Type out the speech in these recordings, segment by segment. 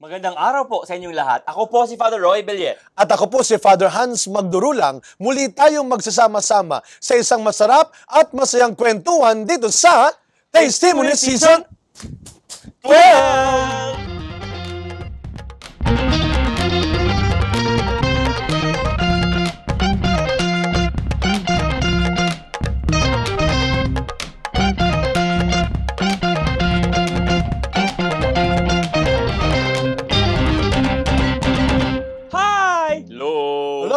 Magandang araw po sa inyong lahat. Ako po si Father Roy Bellet. At ako po si Father Hans Magdurulang. Muli tayong magsasama-sama sa isang masarap at masayang kwentuhan dito sa Testimony Season 12!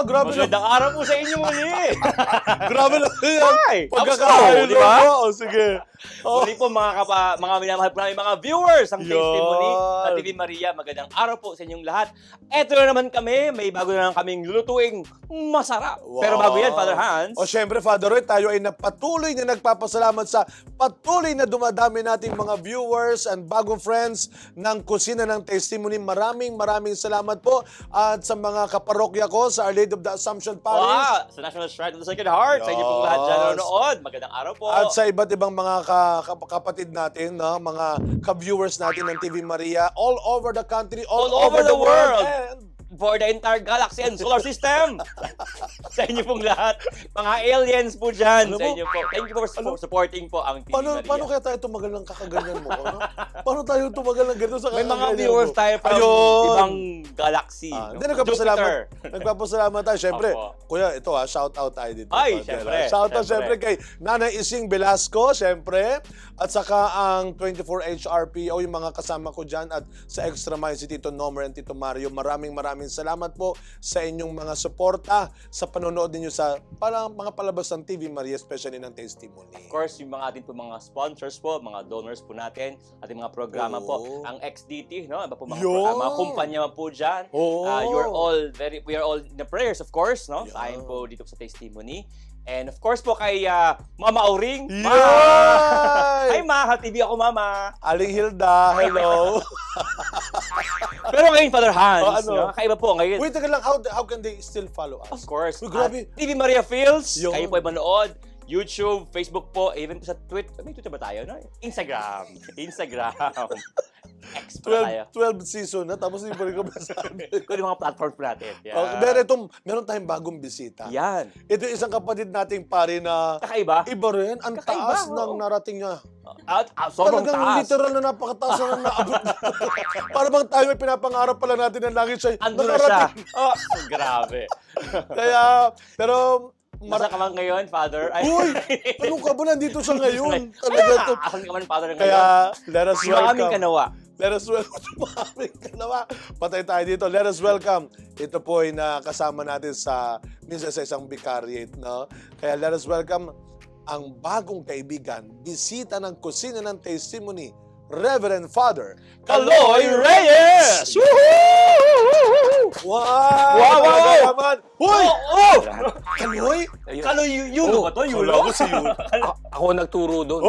Grabe magandang araw po sa inyo muli. Grabe na yan. Hi! Pagkakain di ba? Oo, sige. Muli po mga minamahal po namin mga viewers ang Testimony sa TV Maria. Magandang araw po sa inyong lahat. Eto na naman kami. May bago na naman kaming lulutuing masarap. Wow. Pero bago yan, Father Hans. O syempre, Father Roy, tayo ay patuloy na nagpapasalamat sa patuloy na dumadami nating mga viewers and bagong friends ng Kusina ng Testimony. Maraming salamat po. At sa mga kaparokya ko sa Our Lady of the Assumption Parish. Wow! Sa National Shrine of the Sacred Heart. Sa inyo pong lahat dyan nanonood. Magandang araw po. At sa iba't ibang mga kapatid natin, no? Mga ka-viewers natin ng TV Maria all over the country, all over the world. And for the entire galaxy and solar system. Sa inyo pong lahat. Mga aliens po dyan. Sa inyo po. Thank you for supporting po ang TV Maria. Paano kaya tayo tumagal ng kakaganyan mo? Ano? Paano tayo tumagal ng ganito sa may kakaganyan mo? mga viewers tayo from ibang galaxy. Hindi, nagpapasalamat tayo. Siyempre, kuya, ito shout out tayo dito. Ay, siyempre. Shout out siyempre kay Nanay Ising Velasco, siyempre. At saka ang 24H RPO, yung mga kasama ko dyan. At sa Extra Mile, si Tito Nomer and Tito Mario. Maraming salamat po sa inyong mga suporta sa panonood ninyo sa mga palabas ng TV Maria, especially ng Testimony. Of course, yung mga ating po mga sponsors po, mga donors po natin, ating mga programa po, ang XDT, no? Iba po mga kumpanya po dyan. We are all in the prayers, of course, no? Ayon po dito sa Testimony. And of course po kay Mama Auring. Hi Ma, TV ako Mama. Aling Hilda, hello. Pero ngayon, Father Hans, kakaiba po ngayon. Wait, teka lang, how can they still follow us? Of course. Grabe. TV Maria Fields, kayo po ay manood. YouTube, Facebook po, even po sa Twitter. May Twitter ba tayo? No? Instagram. X pa tayo. 12 season na, tapos hindi pa rin kami sabi. Kung yung mga platforms po natin. Meron tayong bagong bisita. Yan. Ito isang kapatid nating pare na kakaiba. Iba rin. Ang taas ng narating niya. Sobrang taas. Literal na napakataas na naabot. Para bang tayo may pinapangarap pala natin ng langit siya. Ando na siya. Grabe. Pero masa ka man ngayon, Father? Uy! Ano ka ba? Nandito siya ngayon. Talaga to. Ako naman, Father, ngayon. Kaya, let us welcome. Maraming kanawa. Let us welcome. Maraming kanawa. Patay tayo dito. Let us welcome. Ito po ay nakasama natin minsan sa isang vicariate, no? Kaya let us welcome ang bagong kaibigan, bisita ng Kusina ng Testimony, Reverend Father Kaloy Reyes! Wow! Hoy! Kaloy? Kaloy, Yulo ba to? Yulo? Ako nagturo doon.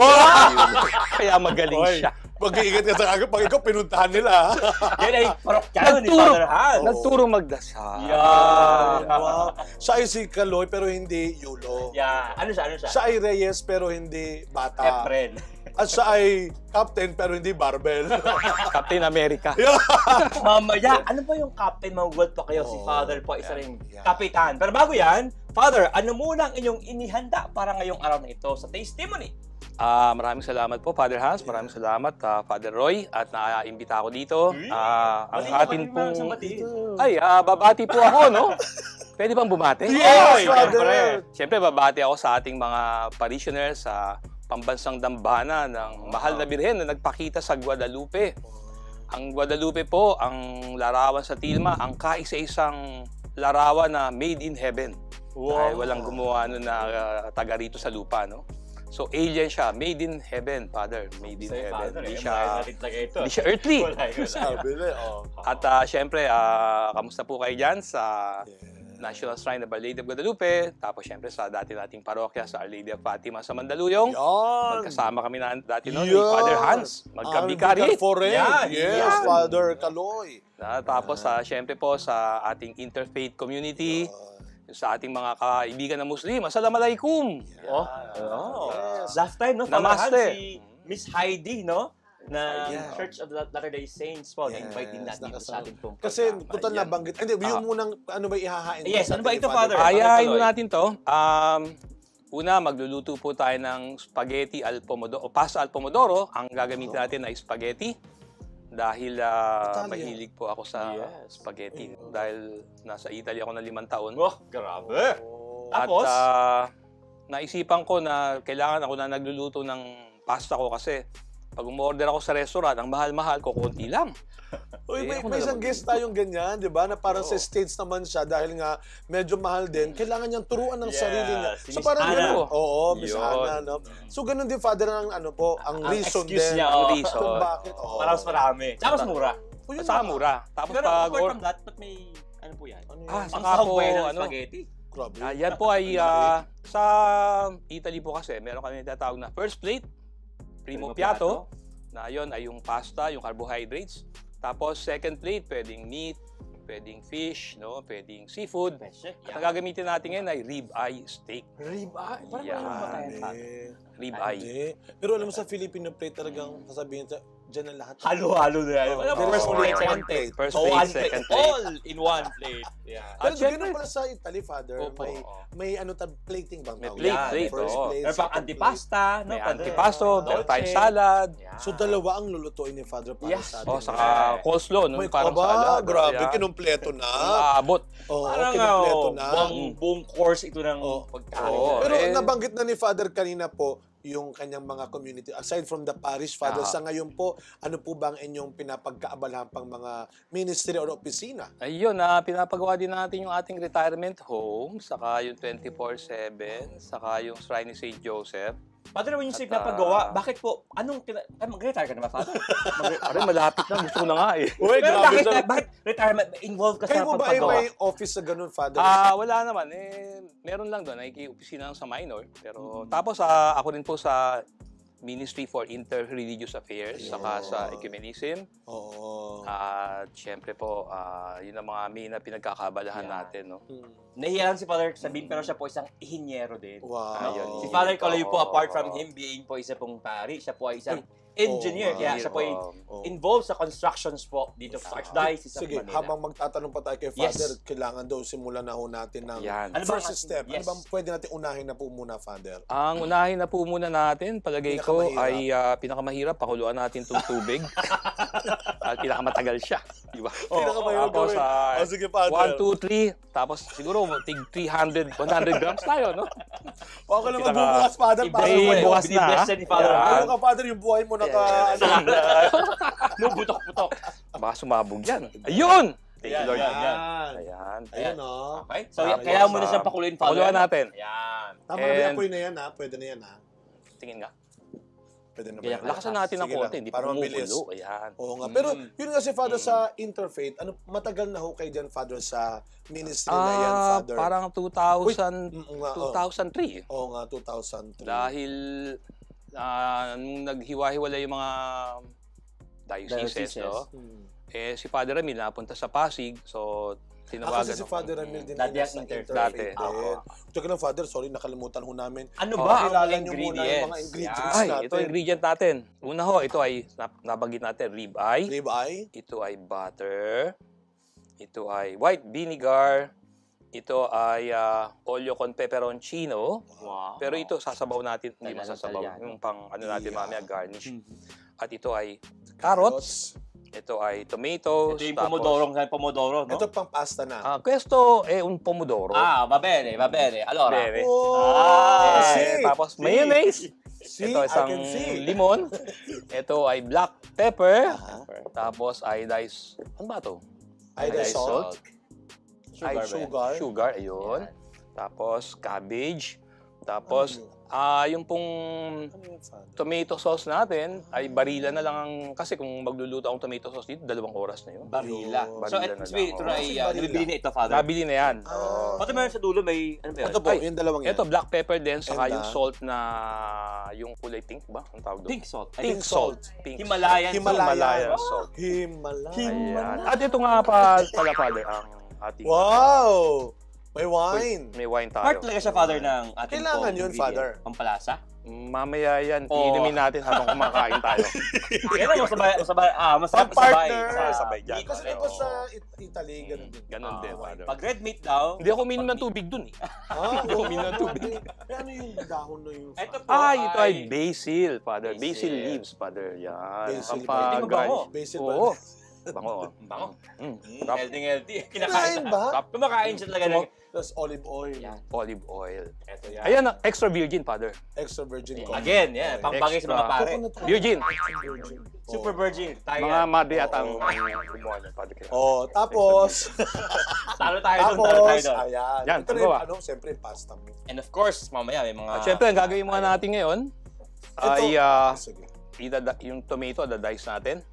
Kaya magaling siya. Mag-iingat ka sa agad pag ikaw pinuntahan nila. Yan ay parokyano ni Father Hans. Nagturo magdasal. Wow. Siya ay si Kaloy pero hindi Yulo. Ano siya? Siya ay Reyes pero hindi bata. Efren. At siya ay Captain pero hindi Barbell. Captain America. Mamaya, ano ba yung Captain? Magugulat pa kayo si Father po, isa rin Kapitan. Pero bago yan, Father, ano muna ang inyong inihanda para ngayong araw na ito sa Testimony? Maraming salamat po, Father Hans. Maraming salamat, Father Roy. At naimbita ako dito. Ang atin pong... babati po ako, no? Pwede bang bumati? Yes, Father! Siyempre, babati ako sa ating mga parishioners sa pambansang dambana ng Mahal na Birhen na nagpakita sa Guadalupe. Ang Guadalupe po, ang larawan sa tilma, ang kaisa-isang larawan na made in heaven. Dahil walang gumawa na taga rito sa lupa, no? So, alien siya. Made in heaven, Father. Made in heaven. Hindi siya earthly. At syempre, kamusta po kayo dyan sa National Shrine of Our Lady of Guadalupe. Tapos syempre sa dati nating parokya sa Our Lady of Fatima sa Mandaluyong. Magkasama kami dati noon ni Father Hans. Magkabikari. Yes, Father Kaloy. Tapos syempre po sa ating interfaith community. Sa ating mga kaibigan na Muslim. Assalamualaikum! Last time, no? Father Hans, si Miss Heidi, no? na Yeah. Church of the Latter-day Saints po. Yes, Na-invite din natin dito sa ating pong Kasi programa. total Yan. nabanggit. Hindi, yung munang ano ba ihahain? Yes, sa ano ba ating ito, Father? Ayahin mo Tuloy. natin to. Una, magluluto po tayo ng spaghetti al pomodoro, o pasta al pomodoro. Ang gagamitin natin ay spaghetti. Dahil Italia. mahilig po ako sa Yes. spaghetti. Dahil nasa Italy ako ng 5 taon. Oh, grabe. Oh. At Tapos? naisipan ko na kailangan ako na nagluluto ng pasta ko kasi pag umorder ako sa restaurant, ang mahal-mahal ko, konti lang. Uy, may, ako may na isang lang guest tayong ganyan, di ba? Na parang sa States naman siya dahil nga medyo mahal din. Kailangan niyang turuan ng Yes, sarili niya. si So Miss parang Ana. ganun. Oo, Miss Yun. Ana. No? So ganun din, Father, ang ano po, ang reason excuse din. niya, Ang oh. reason. Kung bakit. Oo. Para mas marami. Tsaka mas mura. Oh, yun Sa na. mura. Tapos Pero pag apart from that, ba't may, ano po yan? Ano yun? Ah, Ang saka sahog po, ba yan ng ano? spaghetti? Grabe. Yan po ay sa Italy po kasi meron kami tinatawag na first plate, primo piatto, na yon ay yung pasta, yung carbohydrates. Tapos second plate, pwedeng meat, pwedeng fish, no, pwedeng seafood. Peshe. At ang gagamitin natin ngayon ay rib eye steak. Rib eye. Parang Yeah. wala ba tayong Hindi. fat? Rib Ay, eye. hindi. Pero alam mo sa Filipino plate talagang sasabihin sa dyan ang lahat. Halo-halo na yan. Oh, Wala there ba? is First only plate, one second plate. plate. First Oh, plate, one plate. second plate. All in one plate. Yeah. Pero At ganun syempre- pala sa Italy, Father. Opo, May, oo. may ano plating bang May tawag? plate, Yan, plate, first oo. plate, Meron pang second antipasta. No? May Pwede. antipasto, meron Dolce. tayong salad. Yeah. plate. So dalawa ang lulutuin ni Father para Yes. sa atin. Oh, saka coleslaw, no? May Parang kaba, salad. grabe, Yan. kinumpleto na. Aabot. Oo, Parang kinumpleto na. buong course ito ng Oo. pagkain. Oo. Pero Eh, nabanggit na ni Father kanina po, yung kanyang mga community, aside from the parish, Father, Ah. sa ngayon po, ano po bang inyong pinapagkaabalahan pang mga ministry or opisina? Ayun, pinapagawa din natin yung ating retirement home, saka yung 24/7, saka yung Shrine ni St. Joseph. Father, when you say At, pinapagawa, bakit po? Mag-retire ka na ba, Father? Aray, malapit na. Gusto ko na nga eh. Uy, Pero grabe bakit, sa... bakit retirement? Involved ka Kayo sa mo ba ay pagpagawa? may office sa ganun, Father? Wala naman. Meron lang doon. Nakiki-opisina lang sa minor. Pero tapos ako rin po sa Ministry for Inter-Religious Affairs, saka sa Ecumenism. Oo. At syempre po, yun ang mga main na pinagkakabalahan natin. No? Nahihiyan si Father sabihin, pero siya po isang ihinyero din. Wow. Ayun. Si Father Caloy po, Oo. apart from him being po isa pong pari, siya po ay isang engineer. Oo, Kaya siya po ay Oo. involved sa constructions po dito sa Archdiocese of Sige, Manila. habang magtatanong pa tayo kay Yes. Father, kailangan daw simulan na ho natin ng Yan. Ano ba first ang- step. Ano yes. bang pwede natin unahin na po muna, Father? Ang unahin na po muna natin, palagay ko, ay Pinakamahirap. pinakamasarap, pakuluan natin itong tubig. At pinakamatagal siya. Di ba? Pinakamahirap Tapos, gawin. Sige, Father. 1, 2, 3. Tapos siguro, tig 100 grams tayo, no? Okay naman, Pinaka- bubukas, Father. Para Iba- sa'yo. bukas na, Binibless ha? siya ni Father. Yan. Ano ka, Father, yung buhay mo naka... No, butok-butok. Baka sumabog yan. Ayun! Thank you, Yan, Lord. yan, yan. Ayan. Ayan, o. Okay? So, Tapos, kaya mo na siyang pakuluin, Father. pakuluan natin. Yan. Tama na ba yung And- apoy na yan, ha? Pwede na yan, ha? Tingin nga. Pwede na ba Kaya yan? Lakasan natin ng Sige konti, lang, hindi para pa mabilis. kumukulo. Ayan. Oo nga. Pero yun nga si Father sa interfaith, ano, matagal na ho kayo dyan, Father, sa ministry na yan, Father? Parang nga, oh. 2003. Oo nga, 2003. Dahil nung naghiwa-hiwalay yung mga dioceses, no? Si Father Ramil napunta sa Pasig, so tinawagan Kasi si ako. Father Ramil din Dati ay ang nasa interfaith. interfaith Dati. din. Tsaka lang, Father, sorry, nakalimutan ho namin. Ano Oh, ba kilala ang niyo muna ingredients? yung mga ingredients. Ay, natin. ito ang ingredient natin. Una ho, ito ay nabanggit natin, rib eye. Rib eye. Ito ay butter. Ito ay white vinegar. Ito ay olio con peperoncino. Wow. Pero ito sasabaw natin, hindi Thailand, masasabaw. Italiano. Yung pang ano natin Yeah. mamaya garnish. At ito ay carrots. Ito ay tomatoes. Ito yung pomodoro, no? Ito pang pasta na. questo è un pomodoro. Va bene, va bene. Allora. Bene. Oh, see? Tapos mayonnaise. See, Ito I isang can see. limon. Ito ay black pepper. Aha. Tapos iodized, ano ba ito? Iodized salt. Ay, Sugar. Sugar, ayun. Yan. Tapos cabbage. Tapos, yung pong Ano yun, Father? tomato sauce natin ay barila na lang. Kasi kung magluluto akong tomato sauce dito, 2 oras na yun. Barila. Yun. So, Barila na ito lang. ito Oo. na ay Kasi barila. nabibili na ito, Father. Nabili na yan. Pati meron sa dulo may, ano ba yun? Ito po, Ay, yung dalawang yan. Ito, black pepper din, saka And, yung salt na, yung kulay pink ba? Ang tawag doon? Pink salt. Pink salt. Pink Himalayan. Himalayan. salt. Himalaya. Ayan. At ito nga pala, Father, ang ating... Wow! May wine. May wine tayo. Part talaga siya, Father, ng ating Kailangan pong yun, ingredient. Father. Pampalasa. Mamaya yan, iinumin natin habang kumakain tayo. Yan ang masarap partner. Sabay dyan. Kasi diba sa Italy, ganun din. Ganon din, Father. Pag red meat daw, Hindi ako uminom ng tubig dun eh. Ah, Hindi ako uminom ng tubig. Ano yung dahon na yung... ito po Ito ay basil, Father. Basil. Basil leaves, Father. Yan. Basil. Hindi mabango. Basil Oo. ba? Bango. bango. Sarap. Healthy. Kinain ba? Kumakain siya talaga ng... Plus olive oil. Yan. Olive oil. Ito yan. Ayan, extra virgin, Father. Extra virgin coconut. Again, yan. Pampagay sa mga Extra. pare. Coconut oil. Virgin. Virgin. Super virgin. Tayo Mga yan. madre at ang gumawa niyan, Father. Oh, tapos... Talo tayo doon. tapos, ayan. Yan, Ito rin, pagawa. siyempre, pasta mo. And of course, mamaya may mga... At syempre, ang gagawin muna natin ngayon ay Sige. yung tomato, dadice natin.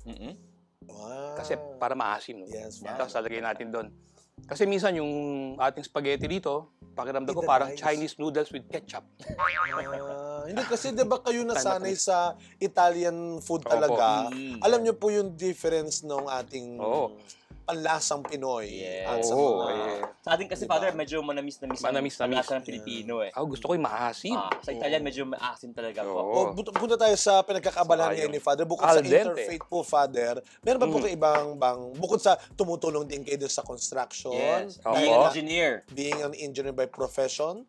Wow. Kasi para maasim. No? Yes, Tapos lalagay natin doon. Kasi minsan yung ating spaghetti dito, pakiramdam ko parang Idadice. Chinese noodles with ketchup. Hindi kasi 'di ba kayo nasanay sa Italian food Opo. talaga. Mm. Alam niyo po yung difference ng ating Oo. panlasang Pinoy Yes. at sa Oo, mga Sa atin kasi, Diba? Father, medyo manamis-namis ang Manamis-namis. lasa ng Pilipino eh. Gusto ko yung maasim. Sa Italian, medyo maasim talaga po. Oo. punta tayo sa pinagkakaabalahan Sayang. ngayon ni Father. Bukod Al sa dente. interfaith po, Father, meron ba po kayo ibang bukod sa tumutulong din kayo sa construction, Yes. Opo. Being an engineer. being an engineer by profession,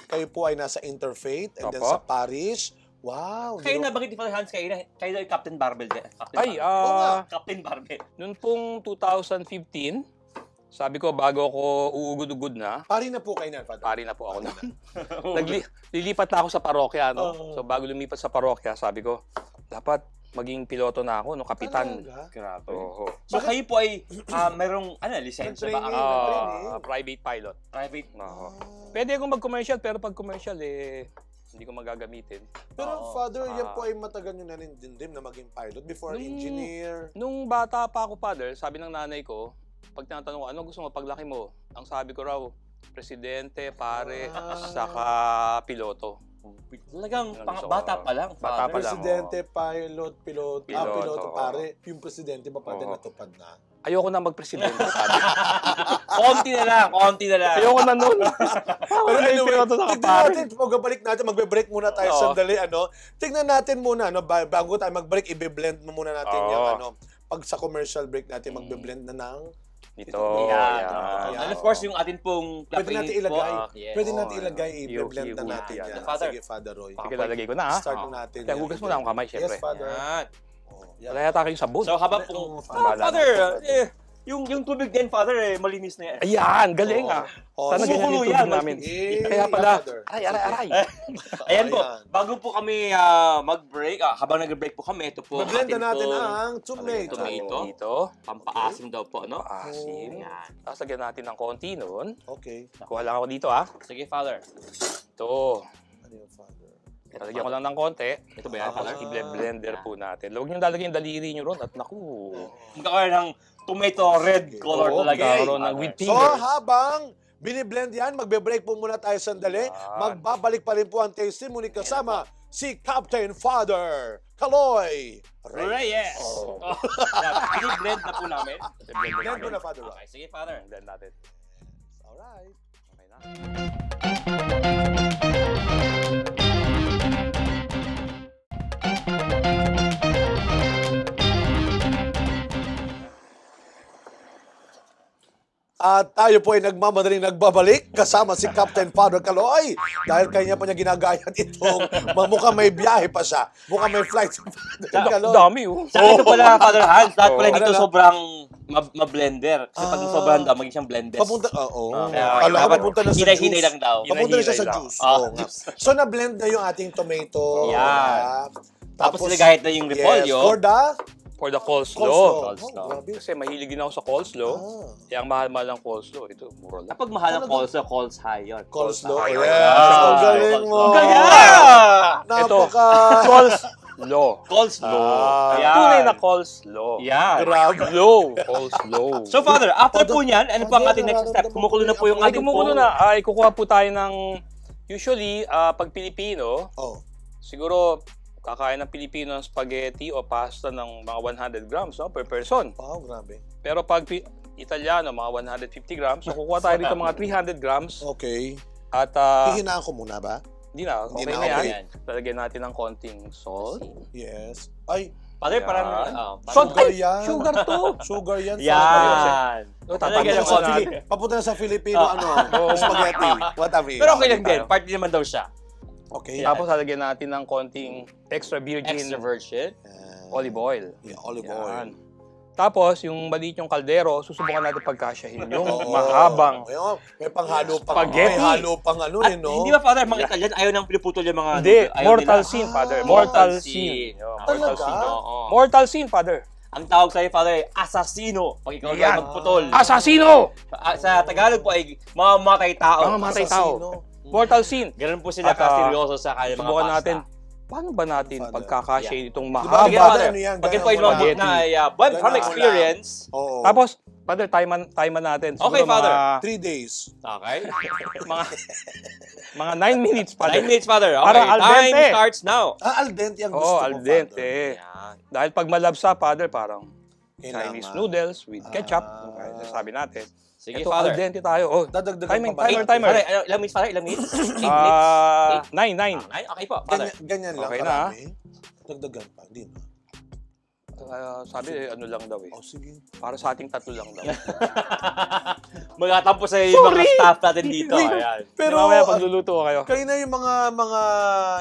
kayo po ay nasa interfaith and then Opo. sa parish. Wow! Kayo na, bakit di Father Hans, kayo daw yung Captain Barbell. Ay, Captain Barbell. noon pong 2015, sabi ko bago ako uugod-ugod na, Pari na po kayo na, Father. pari na po ako noon. Lilipat na ako sa parokya, no? So bago lumipat sa parokya, sabi ko, dapat maging piloto na ako, no? Kapitan. Talaga? Grabe. Oo. So kayo po ay merong lisensya ba? Nag-training. Ang Private pilot. private? Oo. Pwede akong mag-commercial, pero pag commercial, hindi ko magagamitin. Pero Oo. Father, yan po ay matagal nyo na rin din na maging pilot before engineer. Nung bata pa ako, Father, sabi ng nanay ko, pag tinatanong ko, ano gusto mo paglaki mo? Ang sabi ko raw, presidente, pare, saka piloto. Talagang Ano gusto ko? bata pa lang, Bata Father. pa lang. Presidente, pilot, piloto, Piloto, pare. Yung presidente ba Father Oo. natupad na? Ayoko na magpresidente, sabi. Konti na lang. Ayoko na nun. Pero anyway, piloto na tignan kapare. natin, pagbabalik natin, magbe-break muna tayo Oo. sandali, Tignan natin muna, bago tayo mag-break, i-blend mo muna natin Oo. yung, pag sa commercial break natin, magbe-blend na ng, Ito. Yan. Yan. And of course, yung atin pong pwede natin clapping ilagay, po, yes. pwede natin ilagay, Yung- i-blend na yung- natin yan. yan. Father. Sige, Father Roy. Sige, lalagay ko na, ha? Start na natin. Kaya yan. hugas mo na ang kamay, syempre. Yes, Father. Yan. Oh, yan. Wala yata kayong sabon. So habang Oo, pong... Father. Father, yung tubig din, Father, malinis na yan. Ayan, galing Oo. Sana ganyan yung Kumukulo tubig yan, namin. Eh, Kaya pala, Father. aray. Ayan po, Ayan. bago po kami mag-break, habang nag-break po kami, ito po Mablend na natin pong ang tomato. tomato. Dito. pampaasim daw po, no? Asim. Yan. Tapos lagyan natin ng konti nun. Okay. Kuha lang ako dito, ha. Sige, Father. Ito. Ano yung Father? Lagyan ko lang ng konti. Ito ba yan, Father? Tapos i-blender po natin. Huwag nyo lalagyan yung daliri nyo ron at naku. Magkakaroon ng tomato red color Oo, talaga. magkakaroon ng with So, fingers. habang biniblend yan, magbe-break po muna tayo sandali. Yan. Magbabalik pa rin po ang testimony kasama si Captain Father Kaloy Reyes! Oh. Blend na po namin. Blend mo na, Father Roy. Okay, sige, Father. Blend natin. Alright. Okay na. At tayo po ay nagmamadaling nagbabalik kasama si Captain Father Kaloy. Dahil kanya pa niya ginagayat itong mukhang may biyahe pa siya. Mukhang may flight si Father Kaloy. Dami, oh. Sa ito pala, Father Hans, dapat pala Ano dito na? sobrang ma-blender. Kasi pag sobrang daw, maging siyang blended. Papunta, oo. Kaya Kala ko dapat papunta na sa hinay-hinay juice. lang daw. Papunta na siya sa Hinay-hinay lang. juice. Ah, Oo nga. So, na-blend na yung ating tomato. Yan. Tapos nilagahit na yung repolyo. Yes, for the For the coleslaw. coleslaw. Coleslaw. Oh, grabe. Kasi mahilig din ako sa coleslaw. Ah. Kaya ang mahal-mahal ng coleslaw, ito, mura lang. Kapag mahal ang coleslaw, calls high yun. Coleslaw. Ay, Yes. ah. Ang galing mo. Ang galing! Ito. Napaka... Coleslaw. Coleslaw. Ah. Yan. Tunay na coleslaw. Yan. Grabe. Coleslaw. So, Father, after po niyan, ano pa ang ating next step? Kumukulo na po yung Ay, ating kumukulo na. Ay, kukuha po tayo ng, usually, pag Pilipino, Oh. siguro, kakain ng Pilipino ng spaghetti o pasta ng mga 100 grams, no, per person. Wow, grabe. Pero pag Italiano, mga 150 grams. So, kukuha tayo dito mga 300 grams. Okay. At, Hihinaan ko muna ba? Hindi na. Okay Hindi na, na yan. okay. Lalagyan natin ng konting salt. Yes. Ay, Father, Yan. parang... Salt, Sugar ay! yan. Sugar to! sugar yan. Yan. Tatanggalin Talaga ko naman. natin. Papunta na sa Filipino, spaghetti. What a meal. Pero okay lang din. Part din naman daw siya. Okay. Yeah. Tapos lalagyan natin ng konting extra virgin Extra virgin. olive oil. Yeah, olive Yan. oil. Tapos, yung maliit yung kaldero, susubukan natin pagkasyahin yung Oo. mahabang. Ayun, may panghalo pang Spaghetti. May halo pang ano At rin, no? hindi ba, Father, mga Italian, ayaw nang pinuputol yung mga... Hindi, ayaw mortal nila? sin, Father. Mortal Mortal sin. sin. Yo, Talaga? Mortal sin. Oo. Mortal sin, Father. Ang tawag sa'yo, Father, ay asasino. Pag ikaw Yan. lang magputol. Asasino! Sa Tagalog po ay mamamatay tao. Mamamatay tao. Asasino. Mortal sin. Ganun po sila At, kaseryoso sa kanilang mga Subukan pasta. natin, paano ba natin Father. pagkakasyahin itong Diba, Sige, mahaba? Father. ano yan, Pag ganun po yung mo logbook lang. na ay, from Ganun mo experience. Oo. Tapos, Father, timean natin. Okay, Siguro Father. Mga, 3 days. Okay. mga 9 minutes, Father. 9 minutes, Father. Okay. Para al Time dente. starts now. Al dente ang gusto Oo, ko, al dente. Father. Yan. Dahil pag malabsa, Father, parang Kailangan. Chinese noodles with ketchup. Ah. Kaya sabi natin. Sige, Ito, Father. al dente tayo. Oh, Dadagdagan Timing, pa ba? timer. Father, ilang minutes, Father? Ilang minutes? 8 minutes? 9. Okay, okay po, Father. Ganyan lang, Okay na, karami. Dagdagan pa, hindi na. Sabi, ano lang daw eh. Oh, sige. Para sa ating tatlo lang daw. Magatampo sa yung mga Sorry! staff natin dito. Ayan. Pero, Mamaya pagluluto ko kayo. kayo na yung mga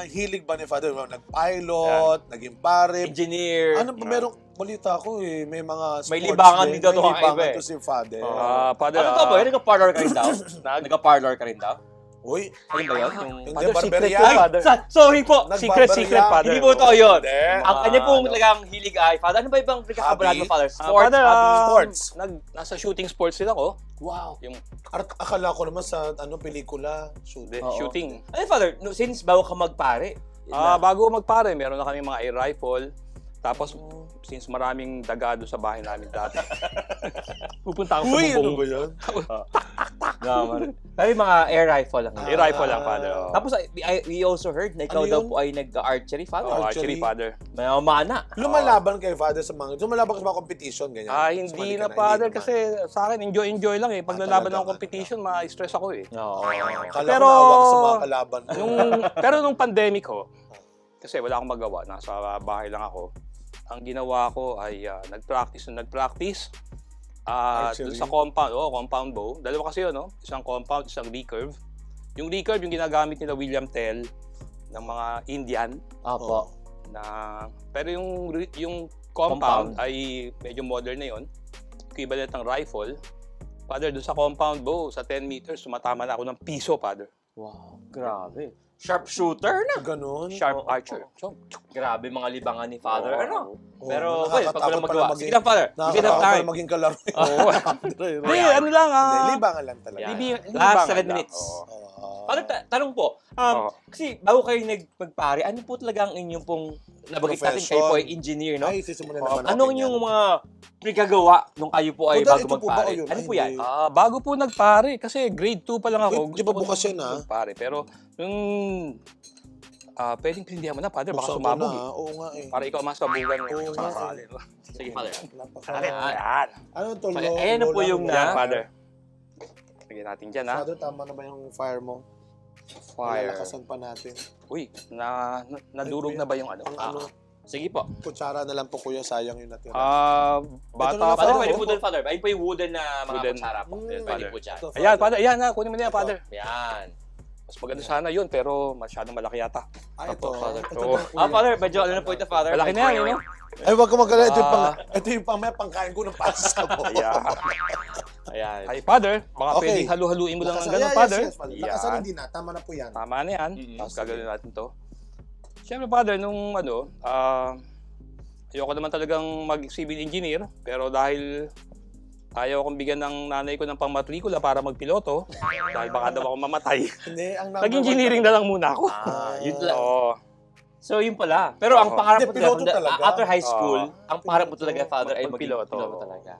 hilig ba ni Father? Nag-pilot, naging pare. Engineer. Ano ba, merong balita ko eh, may mga sports May libangan din. din daw to May kakaiba libangan eh. to si Father. Father, Ano to ba? Nagka-parlor ka rin daw? Nagka-parlor ka rin daw? Uy, Ano ba yun? hindi, Father, secret barberya. to, Father. Sorry po. Secret, Father. Hindi po ito yun. Hindi. Ang kanya pong talagang hilig ay, Father, ano ba ibang pinagkakabalad mo, Hobby? Father? Sports, Father, hobby? sports. Nasa shooting sports din ako. Wow. Yung Akala ko naman sa pelikula, hindi, Oo. shooting. Ano, Father, since bago ka magpare, Bago magpare, meron na kami mga air rifle. Tapos, since maraming dagado sa bahay namin dati, pupunta ako sa Uy, ano bubong. ba yan? naman. Pero yung mga air rifle lang. Air rifle lang, Father. Oh. Tapos, we also heard na ikaw Ano daw yun? po ay nag-archery, Father. Oh, Archery. actually, Father. May mana. Lumalaban kay Father sa mga, lumalaban ka sa mga competition, ganyan. Hindi Sumali na, ka Father, hindi kasi sa akin, enjoy lang eh. Pag nalaban talaga, ng competition, ma-stress ako eh. Oo. naman. Kala Pero- ko naawa ka sa mga kalaban mo. Pero nung pandemic ho, kasi wala akong magawa, nasa bahay lang ako. Ang ginawa ko ay nag-practice. Archery? Dun sa compound bow. Dalawa kasi yun, no? Isang compound, isang recurve. Yung recurve, yung ginagamit nila William Tell ng mga Indian. Apo. Pero yung compound ay medyo modern na yun. Equivalent ng rifle. Father, dun sa compound bow, sa 10 meters, sumatama na ako ng piso, Father. Wow, grabe. Sharpshooter na. Ganon. Sharp Oo, archer. Grabe mga libangan ni Father. Oo. Ano? Oo, Pero, well, pag nakakatakot walang pala magawa. maging- Sige lang, Father. Give it up Nakakatakot time. pala maging kalaro. Oo. Hindi, ano lang Libangan lang talaga. Yeah. libangan Last lang. 7 minutes. Oo. Father, tanong po. Oo. Kasi bago kayo magpare, ano po talaga ang inyong pong, nabanggit natin Profession. kayo po ay engineer, no? Ay, sisimulan naman natin Anong yan. yung mga pinagagawa nung kayo po ay Total, bago ito po ba magpare? o yun? Ano Ay, po yan? hindi. Bago po nagpare, kasi grade 2 pa lang ako. Wait, di ba ko bukas nang yan, ah? magpare. Pero, yung pwedeng pindihan mo na, Father, baka Buksan mo sumabog na, eh. Oo nga eh. Para ikaw masabugan mo. Oo nga. Masali. Sige, Father. Yan. Ano to? Ayan na po yung Yan, Father. Lagyan natin dyan, ha? Father, tama na ba yung fire mo? Fire. Lalakasan pa natin. Uy, nadurog na ba yung ano? Yung ano, Sige po. kutsara na lang po kuya, sayang yung natira. Bata na, pa Father, Father, pwede ako. po doon, Father. Ayun po yung wooden na mga Wooden. kutsara po. Pwede Father. po dyan. Ito, Ayan, Father. Ayan, ha. Kunin mo na yan, Father. Yan. Mas maganda sana yun, pero masyadong malaki yata. Ay, ito. Father. Ito Oo. na, kuya. Father, medyo ano na po ito, Father. Malaki na yan, no? Ay, wag ka magkala. Ah. Ito yung pangkain ko ng pasta mo. Ayan. Ayan. Ay, Father, baka Okay. pwedeng halu-haluin mo lang ng Lakasan- ganun, yes, Father. yes, Father. Lakasan hindi na. Tama na po yan. Tama na yan. Mm-mm. Tapos gagawin natin to. Siyempre, Father, nung ayoko naman talagang mag-civil engineer, pero dahil ayaw akong bigyan ng nanay ko ng pangmatrikula para magpiloto, dahil baka daw ako mamatay, Hindi, ang nag-engineering na lang muna ako. Yun lang. Oo. So, yun pala. Pero ang pangarap Hindi, mo piloto talaga, talaga. after high school, ang pangarap mo talaga, Father, ay maging Magpiloto. piloto talaga.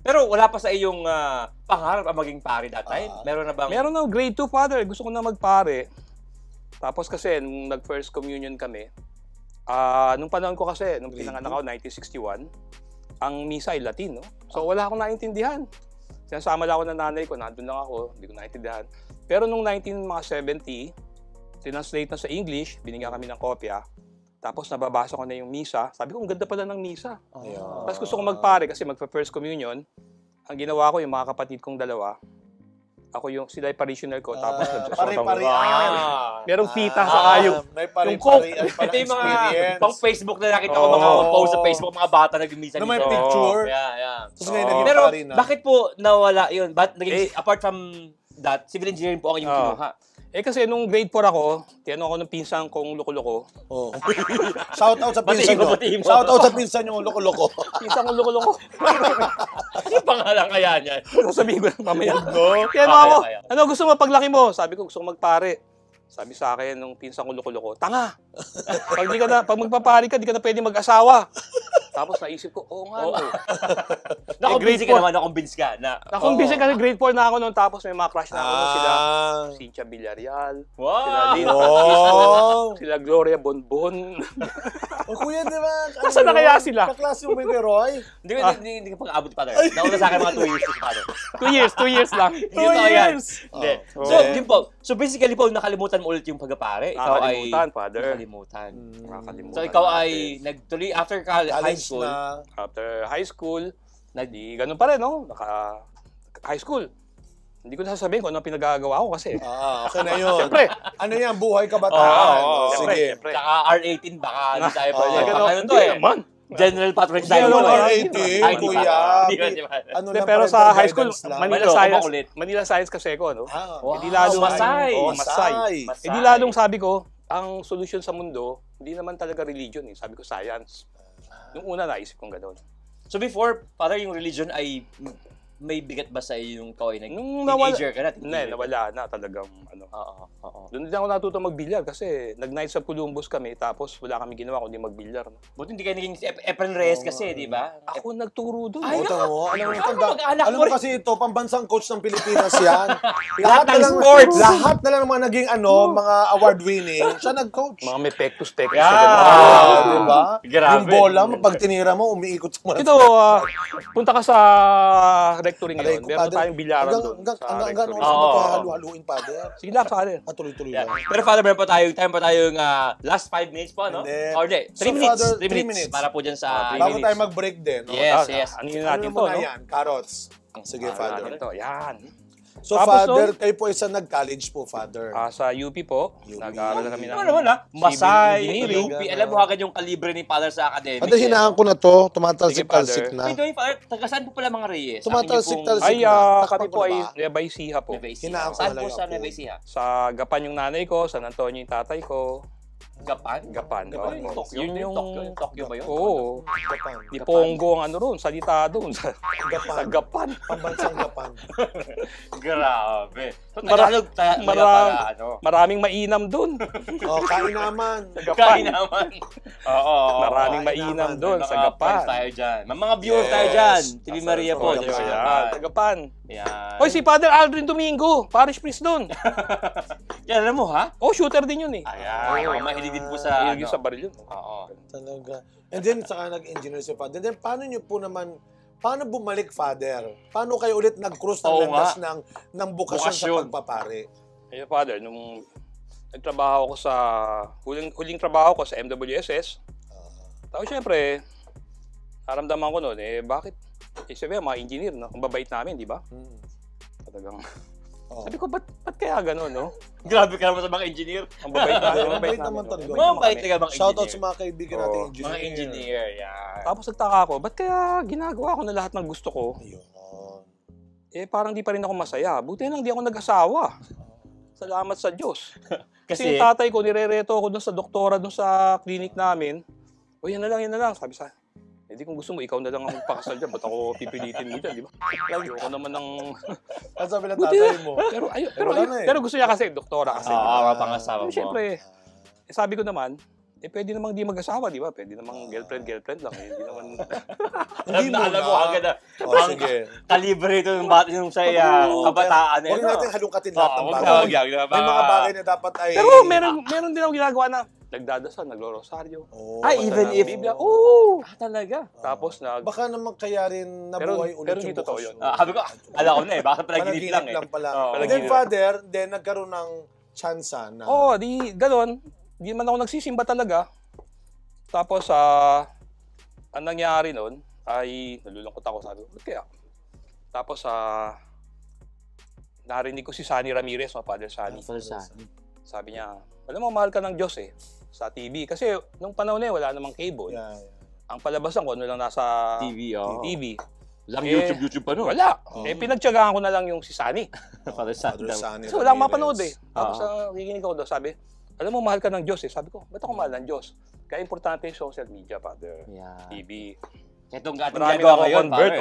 Pero wala pa sa iyong pangarap ang maging pare that time? Meron na bang... Meron na grade 2, Father. Gusto ko na magpare. Tapos kasi, nung nag-first communion kami, nung panahon ko kasi, nung pinanganak ako, 1961, ang misa ay Latin, no? So, wala akong naintindihan. Sinasama lang ako ng nanay ko, nandun lang ako, hindi ko naintindihan. Pero nung 1970, Tinranslate na sa English, binigyan kami ng kopya. Tapos nababasa ko na yung misa. Sabi ko, ang ganda pala ng misa. Tapos gusto ko magpare kasi magpa-first communion. Ang ginawa ko, yung mga kapatid kong dalawa, ako sila yung parishioner ko, tapos pare-parean. merong pita sa ayong. May Yung coke. Ito yung mga pang Facebook na nakita ko, mga post sa Facebook, mga bata nagmimisa Na may picture. Yeah. Tapos ngayon naging Pero pare na. bakit po nawala yun? Apart from that, civil engineering po ang inyong kinuha. Kasi nung grade 4 ako, tinanong ako ng pinsan kong loko-loko. Oh. Shout out sa pinsan nyo. Batiin mo. Shout out sa pinsan nyo, loko-loko. Pinsan kong loko-loko. Ano pangalan kaya niyan? Sabihin ko na mamaya. No? Tinanong ako, Okay. ano gusto mo paglaki mo? Sabi ko, gusto ko magpare. Sabi sa akin nung pinsan kong loko-loko, tanga! Pag magpapare ka, di ka na pwede mag-asawa. Tapos naisip ko, oo nga. Nakumbinsi ka naman, nakumbinsi ka na. Nakumbinsi kasi grade 4 na ako noon, tapos may mga crush na ako noon sila. Cynthia Villarreal. Wow! Sila Lynn sila Gloria Bonbon. O kuya, di ba? Nasaan na kaya sila? Kaklase mo ba yung Roy? Hindi ka pag-abot pa rin. Nauna sa akin mga 2 years pa rin. 2 years lang. Hindi totoo yan. Hindi. Oh. So, yun po. So, basically po, nakalimutan mo ulit yung pagpapare. Ikaw ay... Nakakalimutan, father. Nakalimutan. Nakakalimutan. So, ikaw ay nagtuloy after high school. After high school, di ganun pa rin, no? High school. Hindi ko sasabihin kung ano pinagagawa ko kasi. Okay na yun. Siyempre. Ano yan, buhay kabataan. Sige. Sige. Saka R18, baka hindi tayo pa. Ano to eh? Naman. General patronage tayo. General Ay, R18, di ba? kuya. Di ba, di ba? Ano De, lang pero parental sa high school, guidance lang. Manila Science kasi ako, no? Wow, Hindi lalong Masay. Masay. Masay. Hindi lalong sabi ko, ang solusyon sa mundo, hindi naman talaga religion eh. Sabi ko science. Nung una naisip kong gano'n. So before, Father, yung religion ay may bigat ba sa iyo yung ikaw ay Nung teenager ka na? Hindi, nawala na talagang ano. Oo. Doon din ako natuto magbilyar kasi nag-night sa Columbus kami tapos wala kami ginawa kundi magbilyar. No? Buti hindi kayo naging si Efren Reyes kasi, di ba? Ako nagturo doon. Ay, Ito mo, alam mo, mag-anak alam mo mo rin. kasi ito, pambansang coach ng Pilipinas yan. Lahat ng na lang- sports. Lahat na lang ng mga naging mga award-winning, siya nag-coach. Mga may pectus-pectus. Di ba? Grabe. Yung bola, pag tinira mo, umiikot sa mga... Ito, punta ka sa rectory ngayon. Meron tayong bilyaran doon. Hanggang oras Oo. mo ito halu-haluin, Father. Sige lang, sa akin. Tuloy-tuloy Yeah. lang. Pero Father, meron pa tayong last 5 minutes po, no? And then- Or hindi, 3 So, minutes. Father, 3 three minutes. minutes. Para po dyan sa... Bago tayo mag-break din. no? Yes, yes. Ano yun Ano natin to, muna no? yan? Carrots. Sige, Father. Ano to? Yan. So, Tapos, Father, kayo po isa nag-college po, Father. Sa UP po, UP. nag-aaral na kami ng Ano naman ha? Masay, engineering. UP. Alam mo agad yung kalibre ni Father sa academics. Father, hinaan ko na to. Sige, Tumatalsik-talsik Father. na. Wait, Father, taga saan po pala mga Reyes? Tumatalsik-talsik. Ay, Takpan kami ko po na ay ba? Nueva Ecija po. Hinaan ko Saan na po lang sa ako. Nueva Ecija? Sa Gapan yung nanay ko, San Antonio yung tatay ko. Gapan? Gapan. Gapan? oo. Tokyo? Yun yung... Tokyo ba yun? Oo. Gapan. Di Pongo ang ano ron, salita doon. Sa Gapan. Gapan. Pambansang Gapan. Grabe. So, Mara- Tagalog pala, ano? Maraming mainam doon. Kain naman. Kain naman. Oo. Maraming kain mainam naman. doon May sa mga Gapan. friends tayo dyan. May mga viewers tayo dyan. TV Nasa Maria po. Gapan. dyan sa Yan, Gapan. sa Gapan. Yan. Hoy, si Father Aldrin Domingo, parish priest doon. Yan, alam mo ha? Oh, shooter din yun eh. Ayan. Mahilig din po sa... Mahilig sa baril yun. Oo. Talaga. And then, saka nag-engineer si Father. And then, paano bumalik, Father? Paano kayo ulit nag-cruise ng Oo landas ng bukasyon sa Bukasyon. pagpapare? Ayun, Father, nung nagtrabaho ko sa... Huling trabaho ko sa MWSS. Tapos syempre, naramdaman ko noon, bakit? Sabi, mga engineer, no? Ang babait namin, di ba? Talagang... Sabi ko, ba't kaya gano'n, no? Grabe ka naman sa mga engineer. Ang babait namin. Ang babait naman talaga. Mabait talaga mga Shoutout engineer. sa mga kaibigan natin Oo. engineer. Mga engineer, yan. Tapos nagtaka ako, ba't kaya ginagawa ko na lahat ng gusto ko? Ayun. Parang di pa rin ako masaya. Buti lang di ako nag-asawa. Salamat sa Diyos. Kasi Kasi, yung tatay ko, nirereto ako dun sa doktora, dun sa clinic namin. O yan na lang. Sabi sa hindi kung gusto mo, ikaw na lang ang magpakasal dyan. Ba't ako pipilitin mo dyan, di ba? Ayoko naman ng... Ang sabi ng Buti tatay mo. Pero, pero gusto niya kasi, doktora kasi. pangasawa mo. Siyempre, sabi ko naman, pwede namang di mag-asawa, di ba? Pwede namang girlfriend lang. Hindi naman... Alam mo agad na. Sige. Kalibre ito yung bata yung sa kabataan. Huwag natin halungkatin lahat ng Wag bagay. na. May mga bagay na dapat ay... Pero meron din ako ginagawa na nagdadasal, naglo-rosaryo. Even if... Biblia, oo! talaga. Tapos Baka naman kaya rin nabuhay ulit pero yung hindi totoo bukasyon. yun. Sabi ko, alam ko na baka pala ginip lang eh. Pala. Oo. And then, Father, then nagkaroon ng Tsansa na. Oo, di gano'n. Di man ako nagsisimba talaga. Tapos, ang nangyari nun ay, nalulungkot ako, sabi ko, "Ba't kaya?" Tapos, narinig ko si Sunny Ramirez, Father Sunny. Sabi niya, alam mo, mahal ka ng Diyos eh, sa TV. Kasi nung panahon na yun, wala namang cable. Yeah. Ang palabasan ko, ano lang nasa TV, TV. Lang YouTube pa nun. Wala. Pinagtyagaan ko na lang yung si Sunny. Father Sunny. Kasi walang mapanood eh. Tapos nakikinig ako doon, sabi, alam mo, mahal ka ng Diyos eh. Sabi ko, ba't ako mahal ng Diyos? Kaya importante yung social media, Father. TV. Itong Marami na ako convert.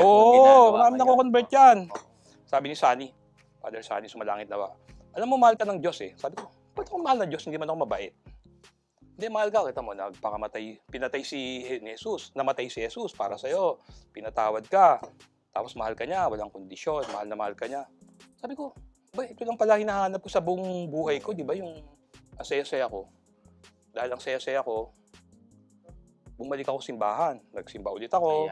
Marami na ako convert yan. Sabi ni Sunny, Father Sunny, sumalangit na ba? Alam mo, mahal ka ng Diyos eh. Sabi ko, ba't ako mahal ng Diyos? Hindi man ako mabait. Hindi, mahal ka. Kita mo, pinatay si Jesus. Namatay si Jesus para sa'yo. Pinatawad ka. Tapos mahal ka niya, walang kondisyon. Mahal ka niya. Sabi ko, ba, ito lang pala hinahanap ko sa buong buhay ko, di ba? Yung ang saya-saya ko. Dahil ang saya-saya ko, bumalik ako simbahan. Nagsimba ulit ako.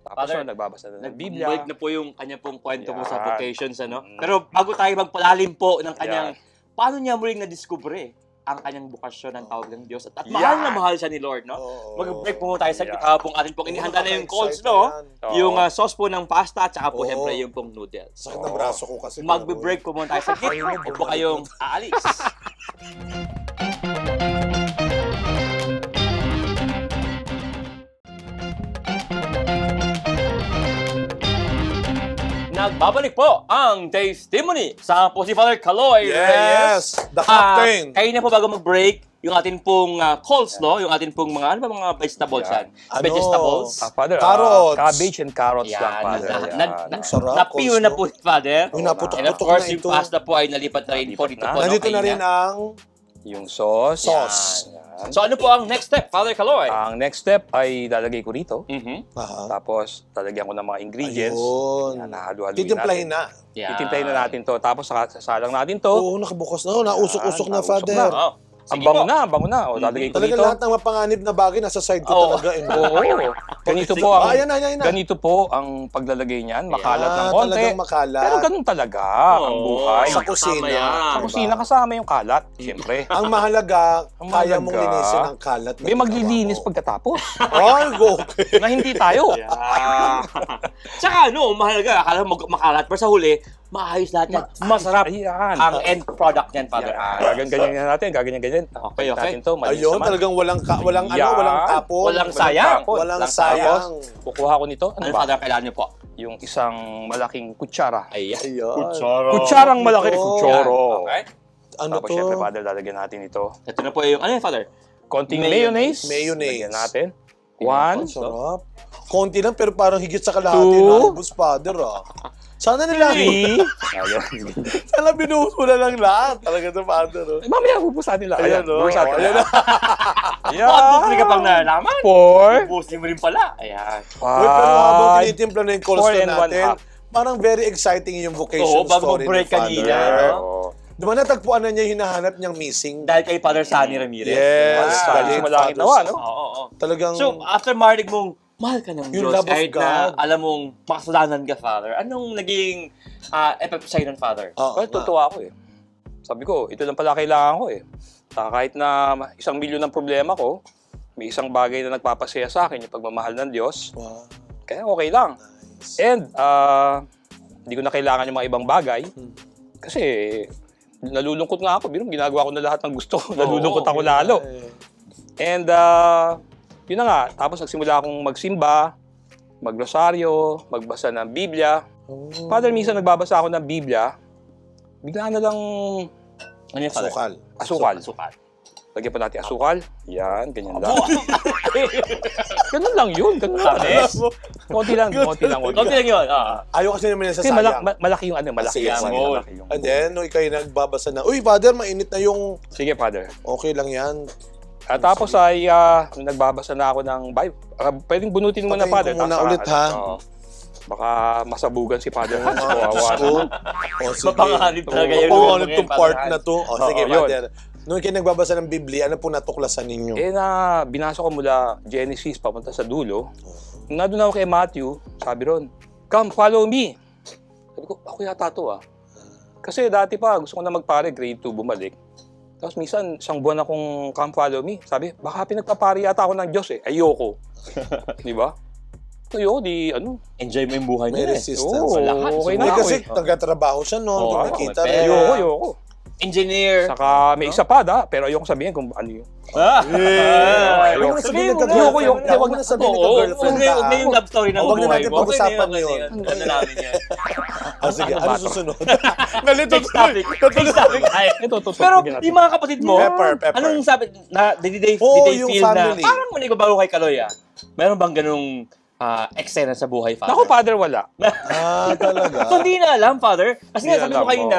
Tapos Father, nagbabasa na ng Biblia. Bumalik na po yung kanya pong kwento mo sa vocations, ano? Pero bago tayo magpalalim po ng kanyang, paano niya muling na-discover ang kanyang bukasyon ng tawag ng Diyos at mahal na mahal siya ni Lord, no? Mag-break po tayo sa pong atin pong inihanda na yung calls, no? Yung sauce po ng pasta at saka po siyempre yung pong noodles. Sakit ng braso ko kasi. Mag-break po muna tayo sa git. Huwag po kayong aalis. Nagbabalik po ang testimony sa po si Father Kaloy. Yes! The captain! Kayo na po bago mag-break, yung ating pong calls, no? Yung ating pong mga, ano ba mga vegetables yan? Vegetables? Father, Carrots. cabbage and carrots Yan. lang, Father. Sarap. Napiyo na po, Father. Naputok-putok And of course, na yung ito. pasta po ay nalipat na rin po dito po. Nandito na rin ang Yung sauce. sauce. So ano po ang next step, Father Kaloy? Ang next step ay lalagay ko rito. Aha. Tapos, lalagyan ko ng mga ingredients. Ayun. Yan, nahalu-haluin Titimplahin natin. na. Yan. Titimplahin na natin to. Tapos, sasalang natin to. Oo, nakabukas na. Nausok-usok na, nausok Father. na. Oh. Ang Sige bango po. na, bango na. O, lalagay ko Talaga dito. lahat ng mapanganib na bagay nasa side ko talaga. Oo. Ganito po ang Ayan na. ganito po ang paglalagay niyan. Makalat ng konti. Talagang makalat. Pero ganun talaga ang buhay. Sa kusina. Sa kusina kasama yung kalat, siyempre. Ang mahalaga, Ang kaya mong mahalaga, linisin ang kalat. na May ginawa maglilinis mo. pagkatapos. Ay, okay. Na hindi tayo. Tsaka ano, mahalaga, akala mo makalat, pero sa huli, maayos lahat yan. Masarap Ayan. ang end product niyan, Father. Gaganyan natin, gaganyan. Okay. Natin to, malinis Ayun, naman. talagang walang Yan. walang tapon. Walang sayang. Walang Tapos, sayang. kukuha ko nito. Ano, Ano ba? Father, kailangan niyo po? Yung isang malaking kutsara. Ayan. Ayun. Kutsarang malaki. Ito. Kutsoro. Okay. Ano Tapos, to? syempre, Father, lalagyan natin ito. Ito na po yung, ano yun, Father? Konting Mayonnaise. mayonnaise. Lagyan natin. One. Sarap. Konti lang pero parang higit sa kalahati Two. ng bus, Father. Sana nila. Three. Ayun. Sana binuhos mo na lang lahat. Talaga sa Father. Mamaya, bubusan nila. Ayan, bubusan Ayan nila. Ayan. Dupli ka pang nalaman. Four. Bubusin mo rin pala. Ayan. Wait, pero habang Five. tinitimpla na yung calls Four na and one natin, half. parang very exciting yung vocation Oo, bago story mag-break ni Father. kanina, no? Oo. Di ba natagpuan na niya yung hinahanap niyang missing? Dahil kay Father Sunny Ramirez. Yes, Ah, galing, sumalangit Father nawa, Sunny. no? Oo. Talagang, So, after marinig mong, mahal ka ng Yung Diyos, love of kahit God. na alam mong makasalanan ka, Father, anong naging effect sa'yo ng Father? Well, tutuwa ako eh. Sabi ko, ito lang pala kailangan ko eh. Kahit na 1 milyon ang problema ko, may isang bagay na nagpapasaya sa akin, yung pagmamahal ng Diyos. wow. Kaya okay lang. And, hindi ko na kailangan yung mga ibang bagay. Kasi, nalulungkot nga ako. Binong, ginagawa ko na lahat ng gusto ko. Nalulungkot ako lalo. And, yun na nga. Tapos nagsimula akong magsimba, magrosaryo, magbasa ng Biblia. Father, minsan nagbabasa ako ng Biblia, bigla na lang Ano yung Father? Sukal. asukal. Asukal. Lagyan pa natin asukal. Yan, ganyan lang. Ganun lang yun. Ganun lang. Tamis. Konti lang. Konti lang yun. Ayaw kasi naman Kasi nasasayang. malaki yung ano, malaki Sige, yung sige. malaki yung. And then, no, ikaw yung nagbabasa na, uy, Father, mainit na yung, Sige, Father. okay lang yan. At tapos ay nagbabasa na ako ng Bible. Pwedeng bunutin mo na, Patayin Father. ko muna Tapos, ulit, ha? oo. Baka masabugan si Father Hans. Diyos Kawawa ko. naman. O, sige. Mapanganib talaga yun. Mapanganib tong part na to. O, sige, Oo, yun. Father. Nung kayo nagbabasa ng Biblia, ano po natuklasan ninyo? Eh na binasa ko mula Genesis papunta sa dulo. Nung nandun ako kay Matthew, sabi ron, "Come, follow me." Sabi ko, ako yata to ah. Kasi dati pa, gusto ko na magpare, grade 2, bumalik. Tapos minsan, isang buwan akong come follow me. Sabi, baka pinagpapare yata ako ng Diyos eh. Ayoko. Di ba? Ayoko, Enjoy mo yung buhay May niya resistance. Oo, lahat. okay Hindi na kasi ako nagkatrabaho siya noon, Oo, kumikita may rin. pera. Ayoko. Engineer. Saka may isa pa, pero ayokong sabihin kung ano yun. Huwag mo na sabihin nagka-girlfriend ka. Huwag mo na sabihin nagka-girlfriend ka. Huwag na yung love story ng Huwag na buhay natin mo. pag-usapan Okay yun. Ano namin yan. Sige, ano susunod? Nalito Next topic. Next topic tayo. Pero yung mga kapatid mo, Pepper. anong sabi, did they yung feel na family. parang may nagbabago kay Kaloy Meron bang ganung eksena sa buhay, Father? Ako, Father, wala. Talaga? So, hindi na alam, Father. Kasi nga, Hindi sabi mo alam, kanina,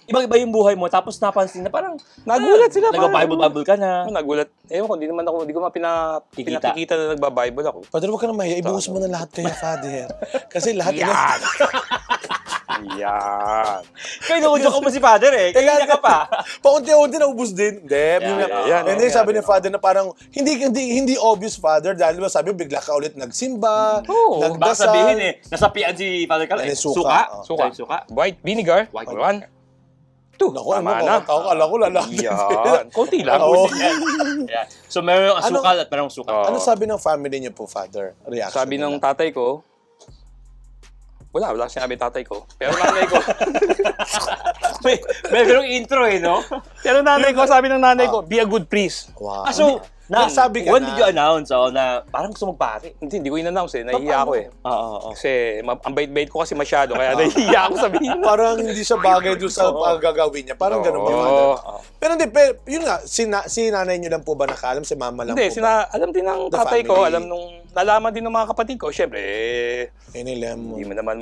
ibang-iba yung buhay mo, tapos napansin na parang, Nagulat sila. nag-Bible ka na. Nagulat. Ewan ko, hindi ko pinakikita na nagba-Bible ako. Father, huwag ka na mahiya. Ibuhos mo na lahat kaya, Father. Kasi lahat Yan! Yan! Kaya inuudyo ko mo si Father Kaya ka pa. Paunti-unti naubos din. Hindi. yan. Hindi, sabi ni Father na parang, hindi obvious, Father. Dahil ba sabi, bigla ka ulit nagsimba, Baka nagdasal. sabihin nasapian si Father Kaloy. Suka. Suka. White vinegar. White One. Two. Naku, Tama na. Kala ko lalaki. Yan. Konti lang. Oo. Yeah. So, merong asukal at merong suka. Ano sabi ng family niyo po, Father? Reaction Sabi ng nila? tatay ko, wala sinabi tatay ko. Pero nanay ko, may ganung intro no? pero nanay ko, sabi ng nanay ko, be a good priest. Wow. So, Nagsabi ka when na. did you announce na parang gusto magpare? Hindi ko in-announce nahihiya ako eh. Oo. Kasi ang bait-bait ko kasi masyado, kaya nahihiya ako sabihin. Parang hindi siya bagay doon sa paggagawin niya. Parang ganun ba, Father? Pero hindi, yun nga, si nanay niyo lang po ba nakaalam? Si mama lang Hindi, po ba? alam din ng The tatay ko, family. nalaman din ng mga kapatid ko. Siyempre, Inilam mo. hindi mo naman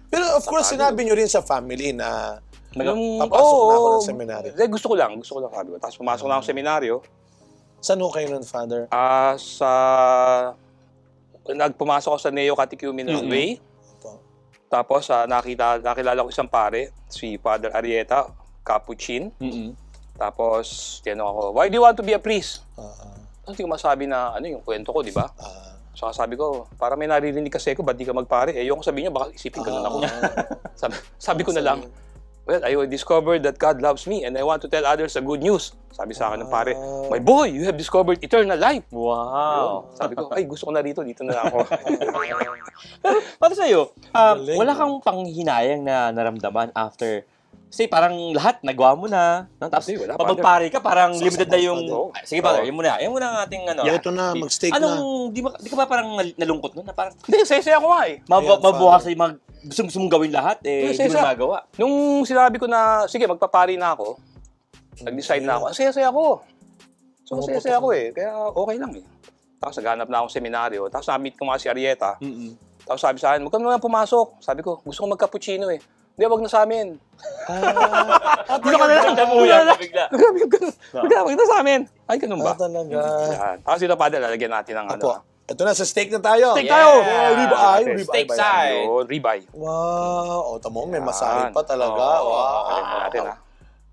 Pero of course, sinabi niyo rin sa family na papasok Oo, na ako ng seminaryo. Gusto ko lang sabi ko. Tapos pumasok na ako sa seminaryo. Saan ho kayo nun, Father? Nagpumasok ako sa Neo Catechumenal Way. Tapos nakilala ko isang pare, si Father Arieta Capuchin. Tapos tinanong ako, why do you want to be a priest? Hindi ko masabi na yung kwento ko, di ba? So sabi ko, para may naririnig kasi ako, ba't di ka magpare? Yung sabi niya, baka isipin ganun ako. sabi ko na lang, well, I discovered that God loves me and I want to tell others the good news. Sabi sa akin ng pare, my boy, you have discovered eternal life. Wow. Sabi ko, ay, gusto ko na dito na ako. Pero, para sa'yo, wala kang panghinayang na naramdaman after, kasi parang lahat, nagawa mo na. Tapos, Wala, pagpare ka, parang limited na yung, sige, Father, Oo. yun muna ang ating Ito na, mag-steak na. di ka ba parang nalungkot nun? Na parang, Hindi, saya ako nga eh. mabukas sa gusto mong gawin lahat, hindi mo Saya. na magawa. Nung sinabi ko na, sige, magpapari na ako, nag-decide na ako, ang saya-saya ako. So, saya-saya ako eh. Kaya okay lang eh. Tapos naghanap na akong seminaryo. Tapos na-meet ko nga si Arieta. Tapos sabi sa akin, huwag ka naman pumasok. Sabi ko, gusto ko mag-cappuccino eh. Hindi, wag na sa amin. Dito ka na lang namuyan. Bigla. Wag na sa amin. Ay, ganun ba? Talaga. Yan. Tapos dito pa, lalagyan natin ng Apo, ito na, sa steak na tayo. Steak tayo! Ribeye. Steak side. Ribeye. Wow. O, tamo, may masahe pa talaga. Oo. Wow. Alin mo natin ha.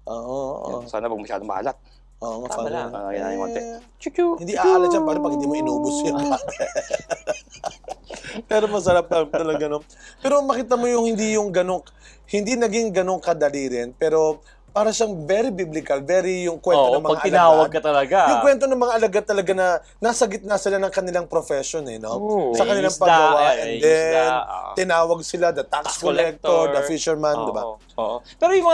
Oo. Sana wag masyadong maalat. Oo, Tama lang. Yan yung konti. Chuchu. Hindi aalat yan pare pag hindi mo inubos yun. Pero masarap talaga, no? Pero makita mo yung hindi naging ganong kadali rin, pero para siyang very biblical, very yung kwento ng mga pag tinawag ka alagad. talaga. Yung kwento ng mga alagad talaga na nasa gitna sila ng kanilang profession, no? Sa kanilang Isda, paggawa. And then, isda, tinawag sila the tax collector, the fisherman, di ba? Oo. Pero yung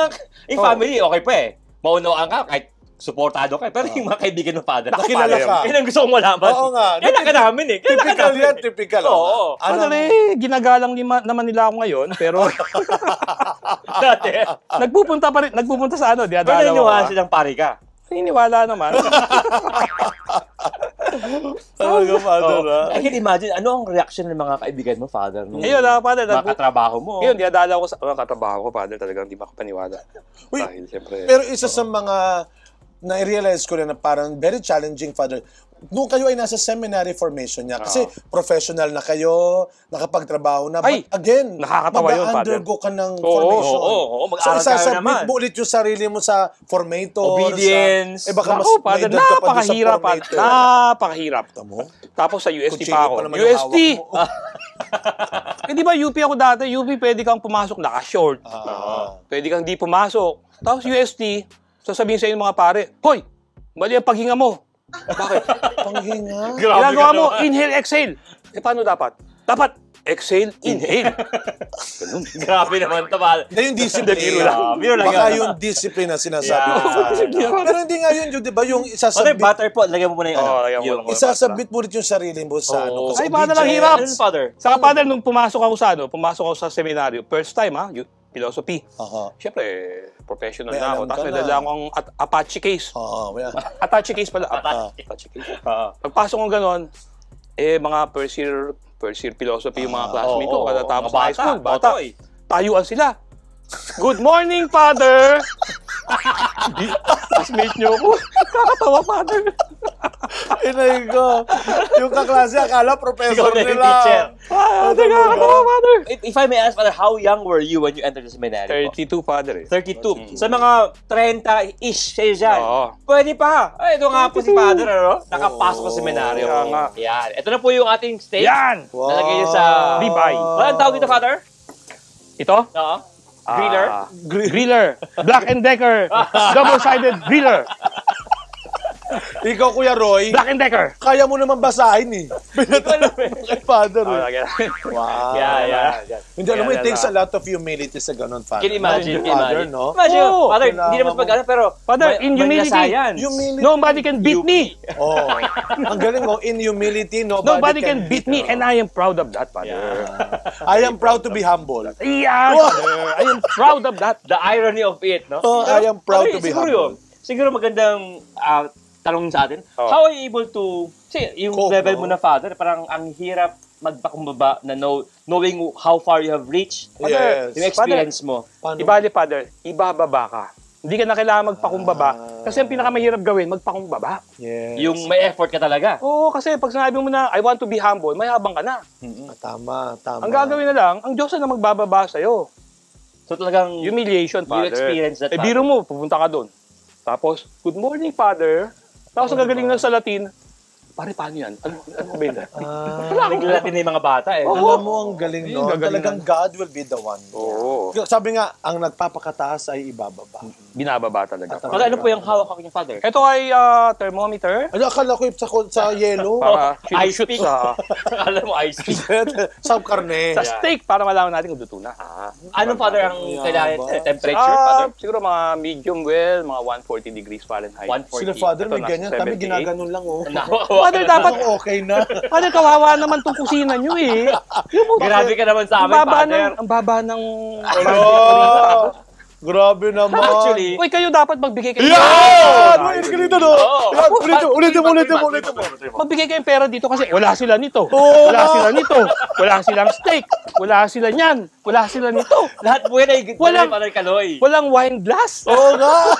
family, okay pa eh. Maunawaan ka, kahit suportado ka. Pero yung mga kaibigan ng Father, Nakilala ka. Yan ang gusto kong malaman. Oo nga. Kailan ka namin eh. Typical yan, typical. Oo. Ginagalang naman nila ako ngayon, pero Dati. nagpupunta sa Pero dinadalaw naniniwala ako. silang pari ka. Naniniwala naman. Talaga, Father, ha? I can imagine, ano ang reaction ng mga kaibigan mo, Father? Nung Ayun, Father. mga katrabaho mo. Ngayon, dinadalaw ko sa katrabaho ko, Father. Talagang hindi makapaniwala. Uy, Dahil, siyempre, Pero isa sa mga na-realize ko rin na parang very challenging, Father. Nung kayo ay nasa seminary formation niya, kasi professional na kayo, nakapagtrabaho na, Ay, but again, nakakatawa yun, Father. mag-undergo ka ng formation. oo, So, mag-aaral tayo isasubmit naman. mo ulit yung sarili mo sa formator. Obedience. Baka mas Naku, Father, may edad ka pa doon sa napakahirap, Father. formator. Napakahirap. Tamo? Tapos sa UST Kutsilyo pa ako. pa naman yung UST! hawak mo. Eh di ba UP ako dati? UP pwede kang pumasok naka-short. Pwede kang di pumasok. Tapos UST, sasabihin sa inyo mga pare, hoy, mali ang paghinga mo. Bakit? Panghinga? Ginagawa mo, inhale, exhale. Eh paano dapat? Dapat exhale, inhale. Ganun. Grabe naman ito, pal. Hindi yung discipline. Biro lang Baka yun. yung discipline na sinasabi Yeah. mo, Father. Pero hindi nga yun, di ba? Yung Father, isasabit, butter po. Lagyan mo muna yung lagyan mo lang. isasabit mo rin yung sarili mo sa ano. Ay, paano lang hirap? Ano, Father? Saka Father, nung pumasok ako sa seminaryo, first time philosophy. Siyempre, professional May na ako. alam Tapos ka may na. dala akong Apache case. Yeah. Apache case pala. Apache case. Pagpasok ko gano'n, mga first year philosophy yung mga classmate ko. Katatapos mga high school, bata. bata. Otoy. Tayuan sila. Good morning, Father! Classmate niyo ako. Kakatawa, Father. Inay ko. Yung kaklase, akala professor Ikaw na yung nila. teacher. Father, kakatawa, Father. If I may ask, Father, how young were you when you entered the seminary? 32, Father. 32. Sa mga 30-ish siya dyan. Oo. Pwede pa. Ay, ito nga po si Father, ano? Nakapasok sa seminaryo. Kaya nga. Yan. Ito na po yung ating steak. Yan! Nalagay niyo sa... Ribeye. Ano ang tawag dito, Father? Ito? Oo. Griller? Griller. Black and Decker. Double-sided griller. Ikaw, Kuya Roy, Black and Decker. kaya mo naman basahin eh. Binatanong mo kay Father eh. Wow. Yeah. Hindi, alam mo, it takes a lot of humility sa ganun, Father. Can you imagine? Father, no? Imagine, Oo. Father, hindi naman sa pag-ano, pero... Father, in humility. Humility. Nobody can beat me. Oh. Ang galing mo, in humility, Nobody can beat me, and I am proud of that, Father. I am proud to be humble. Yeah, Father. I am proud of that. The irony of it, no? Oh, I am proud to be siguro humble. Siguro magandang tanong sa atin. Oh. How are you able to... Kasi yung Cope, level no? mo na, Father, parang ang hirap magpakumbaba na knowing how far you have reached. Yes. Yung experience mo. Paano? Ibali, Father, ibababa ka. Hindi ka na kailangan magpakumbaba. Kasi ang pinakamahirap gawin, magpakumbaba. Yes. Yung may effort ka talaga. Oo, kasi pag sinabi mo na, I want to be humble, mayabang ka na. Tama. Ang gagawin na lang, ang Diyos na magbababa sa'yo. So talagang Humiliation, you Father. experience that, Eh, Father. biro mo, pupunta ka doon. Tapos, good morning, Father. Tapos, ang gagaling na sa Latin, pare, paano yan? Ano ba yun? Naglalatin na yung mga bata eh. Alam mo, ang galing Yung no? gagaling Talagang God will be the one. Oo. Sabi nga, ang nagpapakataas ay ibababa. Binababa talaga. Father, ano po yung hawak ko niya, Father? Ito ay thermometer. Ano, akala ko sa yellow. Para Ice shoot pick. sa Alam mo, ice cream. sa karne. sa steak para malaman natin kung luto na. Anong, Father, ang kailangan? ba? Temperature, Father? Siguro mga medium well, mga 140 degrees Fahrenheit. 140. Sila Father, may Ito na, ganyan. Kami 78. ginaganon lang, oh. Father, dapat, Parang okay na. Father, kawawa naman tong kusina nyo eh. Grabe ka naman sa Ang amin, baba Father. ng, ang baba ng... Oh, grabe naman. Actually, Uy, kayo dapat magbigay kayo. Yan! May ganito, no? Oo. Yan, ulitin mo. Magbigay kayong pera dito kasi wala sila nito. Wala sila nito. Wala silang steak. Wala sila niyan. Wala sila nito. lahat po yan ay Walang- Father Kaloy. Walang wine glass. Oo nga.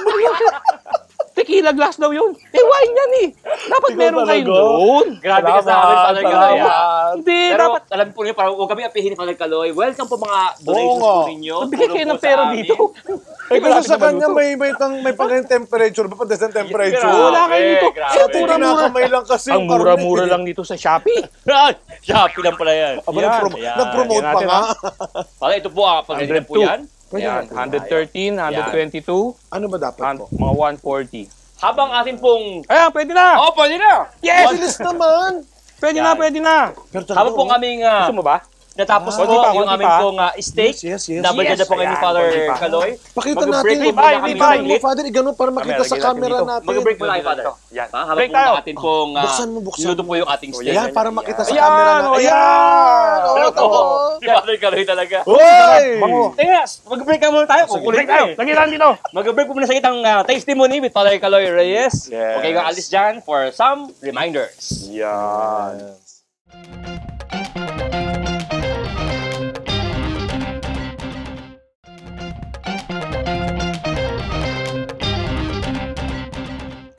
Tequila glass daw yun. Eh, wine yan eh. Dapat meron kayo talaga. doon. Grabe ka sa amin, Father Kaloy. Salamat. Hindi, Pero dapat alam po niyo, parang huwag kami apihin ni Father Kaloy. Welcome po mga donations nga. po ninyo. magbigay kayo Tulong ng po pera sa amin. dito. Eh, kasi Malapit sa na kanya maluto. may pang temperature. Ba pa ang temperature? Grabe, Wala kayo dito. grabe. Sa mura-mura. Kinakamay lang kasi. Ang karne. mura-mura lang dito sa Shopee. Shopee lang pala yan. Aba, Yan. Yan. nag-promote Yan pa natin, nga. Father, ito po pagaling po 102. yan. Yan, 113, 122, Ano ba dapat po? mga 140. Habang atin pong... Ayan, pwede na! Oh, pwede na! Yes! Bilis naman. Pwede na, Yan. pwede na. Pero Habang pong aming... Gusto mo ba? natapos po konti pa, yung konti aming pa. pong steak. Yes. Double Yes, ganda po kayo ni ayan, Father konti pa. Kaloy. Pakita Mag-break natin. po muna kami Bye, Mo, saglit. Father, ganun para makita sa camera dito. natin. Mag-break muna kayo, Father. Yan. Habang Break po tayo. atin pong Buksan. niluto po yung ating steak. Yan, para makita sa Ayan, camera natin. oh, Ayan! Oo, si Father Kaloy talaga. Hoy! Bango. Teka, mag-break ka muna tayo. Kukulit Break tayo. tayo. Lagi lang dito. Mag-break po muna sa kitang testimony with Father Kaloy Reyes. Yes. Okay, kang alis dyan for some reminders. Yan.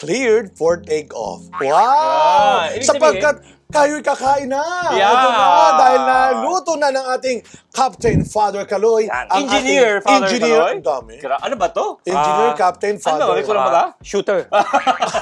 Cleared for take-off. Wow! Ah, ibig Sapagkat kayo'y kakain na. Yeah. Ito na, dahil naluto na ng ating Captain Father Kaloy. Yan. Ang Engineer, ating Father engineer. Kaloy. Ang dami. Ano ba to? Engineer, Captain, Father. Ano? Ikaw lang ba? Shooter.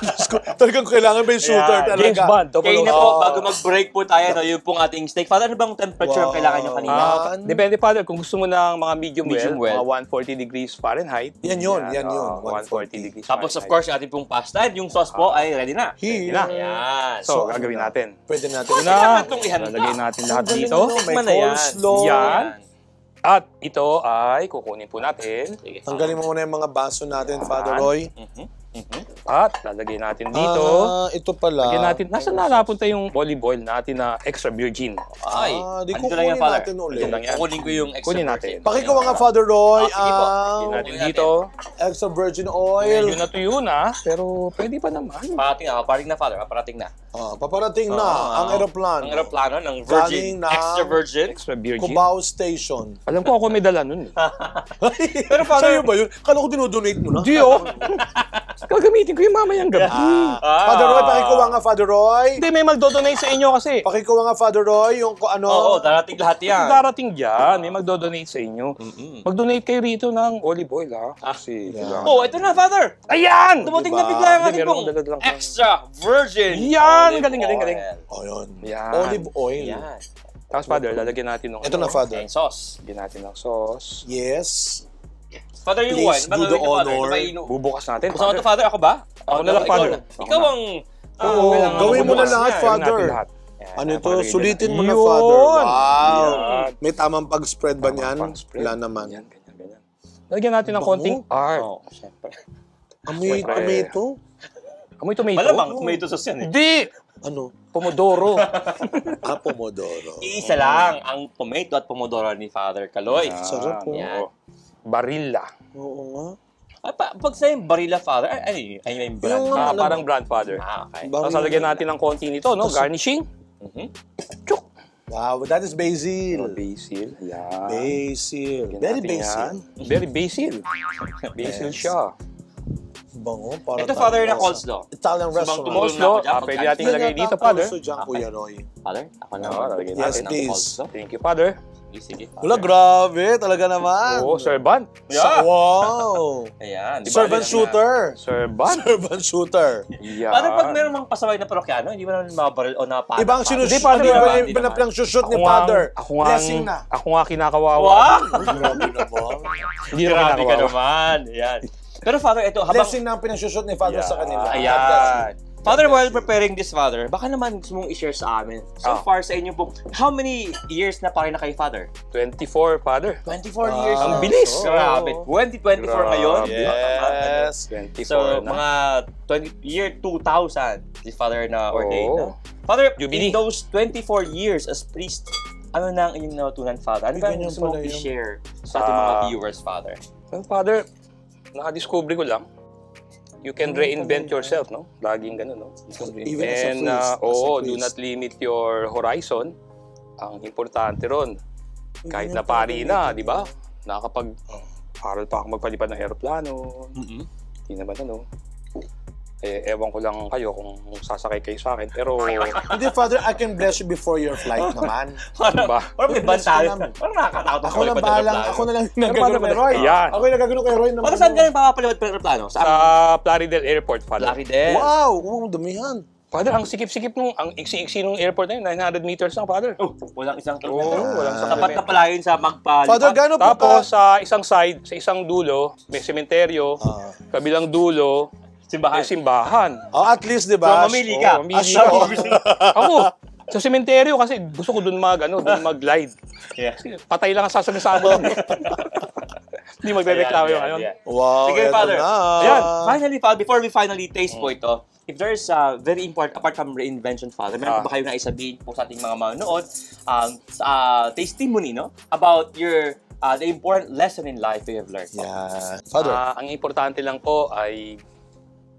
Diyos ko, talagang kailangan ba yung shooter Ayan. talaga? James Bond. Kayo na po, bago mag-break po tayo, no, yung pong ating steak. Father, ano bang temperature ang kailangan nyo kanina? Depende, Father, kung gusto mo ng mga medium well. mga 140 degrees Fahrenheit. Yan yun. 140 degrees Tapos, of Fahrenheit. course, yung ating pong pasta and yung sauce po ay ready na. Here. na. Ayan. So, gagawin natin. Pwede natin. Una, itong ihanda. lalagay natin lahat Ang galing dito. mo, may Tikman na yan. coleslaw. Yan. At ito ay kukunin po natin. Sige. Tanggalin mo muna yung mga baso natin, Father Roy. At lalagay natin dito. Ito pala. Lagyan natin. Nasaan na napunta yung olive oil natin na extra virgin? Ay, di andito lang yan, kukunin Father. natin ulit. Andito lang yan. Kukunin ko yung extra Kunin virgin. natin. Pakikuha nga, Father Roy, sige po. Lagyan natin dito. extra virgin oil. Medyo natuyo na, pero pwede pa naman. Parating na, Father. Parating na. Paparating na ang aeroplano. Ang aeroplano ng Virgin, Galing na- extra virgin. Extra virgin. Cubao Station. Alam ko ako may dala nun. Pero Father, sa'yo ba yun? Kala ko dinodonate mo na. Hindi oh. Gagamitin ko yung mamayang gabi. Father Roy, pakikuha nga, Father Roy. Hindi, may magdodonate sa inyo kasi. Pakikuha nga, Father Roy, yung kung ano. Oo, darating lahat yan. Darating dyan, may magdodonate sa inyo. Mag-donate kayo rito ng olive oil ha. Kasi kailangan. Oh, ito na, Father! Ayan! Dumating Diba? na bigla yung Hindi, ating meron pong dagdag lang. extra virgin Yan! olive Galing, galing, oil. galing. Oh, yun. Yan. Olive oil. Yan. Tapos Father, lalagyan natin ng Ito na, Father. And sauce. Lagyan natin ng sauce. Yes. Father, yung Please wine. do the honor. Bubukas natin. Gusto mo ito, Father? Ako ba? Ako na lang, Father. Ikaw ang... Oo, kailangan gawin mo na bubukas lahat, niya. Father. Gawin natin lahat. Ano ito? Nakalagay Sulitin din. mo na, Yun! Father. Wow. Yan. May tamang pag-spread ba Tamang niyan? pang-spread. Wala naman. Yan, ganyan, ganyan. Lagyan natin ng Bango. konting art. Oo, syempre. Amoy Siyempre. tomato? Amoy tomato. Malamang, tomato sauce yan eh. Hindi! Ano? Pomodoro. Pomodoro. Iisa lang ang tomato at pomodoro ni Father Kaloy. Sarap po. Yan. Barilla. Oo nga. Pag sa yung Barilla, Father, ay yung brand. Yung Ah, ano parang brand, Father. Okay. Tapos lalagyan natin ng konti nito, no? Garnishing. Chuk! Wow, that is basil. Basil. Yan. Basil. Lagyan Very natin basil. yan. Very basil. Basil siya. Bango. Para Ito, Father, na coleslaw. Italian Sabang restaurant. tumulong Coleslaw, na ako dyan. pwede natin Yan ilagay yata dito, ang Father. coleslaw dyan, Kuya Roy. Father, ako na. Oo, lalagyan Yes, natin ang please. coleslaw. Thank you, Father. Sige, Father. Wala, grabe. Talaga naman. Oo, servant. Yeah. Wow. Ayan. di ba? Servant Ayan. shooter. Servant. Servant shooter. Yan. Father, pag meron mga pasaway na parokyano, hindi mo naman mabaril o napatak. Ibang Hindi, sinushoot. Father, Ano Father, yung hindi pinaplang shoot ni Ako nga- Father? Ako nga, Blessing na. ako nga kinakawawa. Wow! Grabe naman. Hindi naman Grabe ka kinakawawa. naman. Ayan. Pero Father, ito, habang... Blessing na ang pinasushot ni Father sa kanila. Ayan. Father, while preparing this, Father, baka naman gusto mong i-share sa amin. So far sa inyo po, how many years na pa rin na kayo, Father? 24, Father. 24 years. Ang bilis. Grabe. 2024 ngayon. Yes. 24 So, na. mga year 2000, si Father na ordained. Oo. No? Father, Jubilee. in those 24 years as priest, ano na ang inyong natutunan, Father? Ano ba ang Ganyan gusto mong pala yun. i-share sa ating mga viewers, Father? Well, Father, nakadiscover ko lang. You can reinvent yourself, no? Laging ganun, no? Even as a And, priest, as a do priest. not limit your horizon. Ang importante ron, kahit na pari na, di ba? Nakakapag-aral pa ako magpalipad ng aeroplano. Hindi naman ano. Ewan ko lang kayo kung sasakay kayo sa akin. Pero, Hindi, Father, I can bless you before your flight naman. ba? Parang may Bless bantay. ka namin. Parang nakakatakot Ako lang bahalang, ako na lang nagagano kay Roy. Ayan. Ako yung nagagano kay Roy naman. Para saan ka yung papapalawad pa ng aeroplano? Sa Plaridel Airport, Father. Plaridel. Wow, damihan. Father, ang sikip-sikip nung, ang iksi-iksi nung airport na yun, 900 meters lang, Father. Oh, walang isang Oo, kilometro. walang isang Tapat na pala yun sa magpalipad. Father, gano'n po ka? Tapos, sa isang side, sa isang dulo, may sementeryo. Kabilang dulo, Simbahan. may simbahan. Oh, at least, di So, ba? mamili ka. Oo, mamili Asya ako. ko. Ako, sa sementeryo kasi gusto ko doon mag-glide. Yeah. Kasi patay lang ang sasagasama doon. Hindi magre-reklamo yung ano. Wow, Sige, eto Father. na. Ayan. Finally, Father, before we finally taste po ito, if there's very important, apart from reinvention, Father, meron pa ba kayo na isabihin po sa ating mga manonood, testimony, no? About your, the important lesson in life you have learned. Yeah. Father. Ang importante lang po ay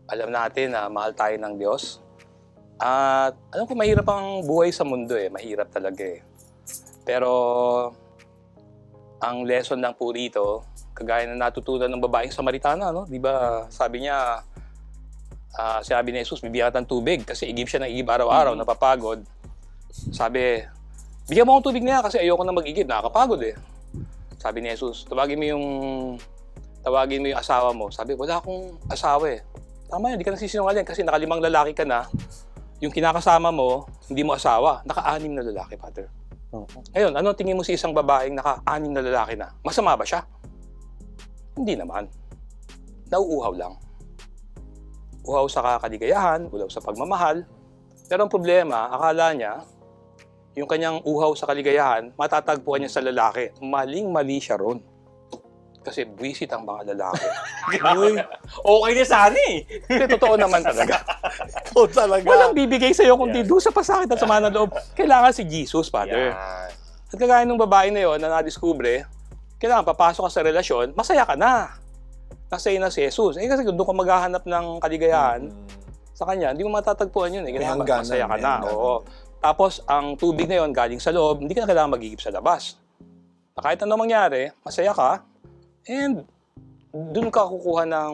alam natin na mahal tayo ng Diyos. At alam ko mahirap ang buhay sa mundo eh. Mahirap talaga eh. Pero ang lesson lang po rito, kagaya na natutunan ng babaeng Samaritana, no? Di ba sabi niya, sabi ni Jesus, bibigyan ng tubig kasi igib siya ng igib araw-araw, napapagod. Sabi, bigyan mo akong tubig niya kasi ayoko na mag-igib, nakakapagod eh. Sabi ni Jesus, tawagin mo yung asawa mo. Sabi, wala akong asawa eh. Tama yan, hindi ka nagsisinungaling kasi nakalimang lalaki ka na. Yung kinakasama mo, hindi mo asawa. Naka-anim na lalaki, Father. Ngayon, ano tingin mo sa isang babaeng naka-anim na lalaki na? Masama ba siya? Hindi naman. Nauuhaw lang. Uhaw sa kakaligayahan, uhaw sa pagmamahal. Pero ang problema, akala niya, yung kanyang uhaw sa kaligayahan, matatagpuan niya sa lalaki. Maling-mali siya ron. Kasi buwisit ang mga lalaki. Okay na sana eh. Kasi totoo naman talaga. Ikaw talaga. Walang bibigay sa'yo kundi doon sa pasakit at sama ng loob. Kailangan si Jesus, Father. At kagaya ng babae na yun na nadiskubre, kailangan papasok ka sa relasyon, masaya ka na. Nasa'yo na si Jesus. Kasi doon ka maghahanap ng kaligayahan, sa kanya, hindi mo matatagpuan yun. Kailangan masaya ka na. Oo. Tapos, ang tubig na yun galing sa loob, hindi ka na kailangan mag-igib sa labas. Na kahit ano mangyari, masaya ka, and doon ka kukuha ng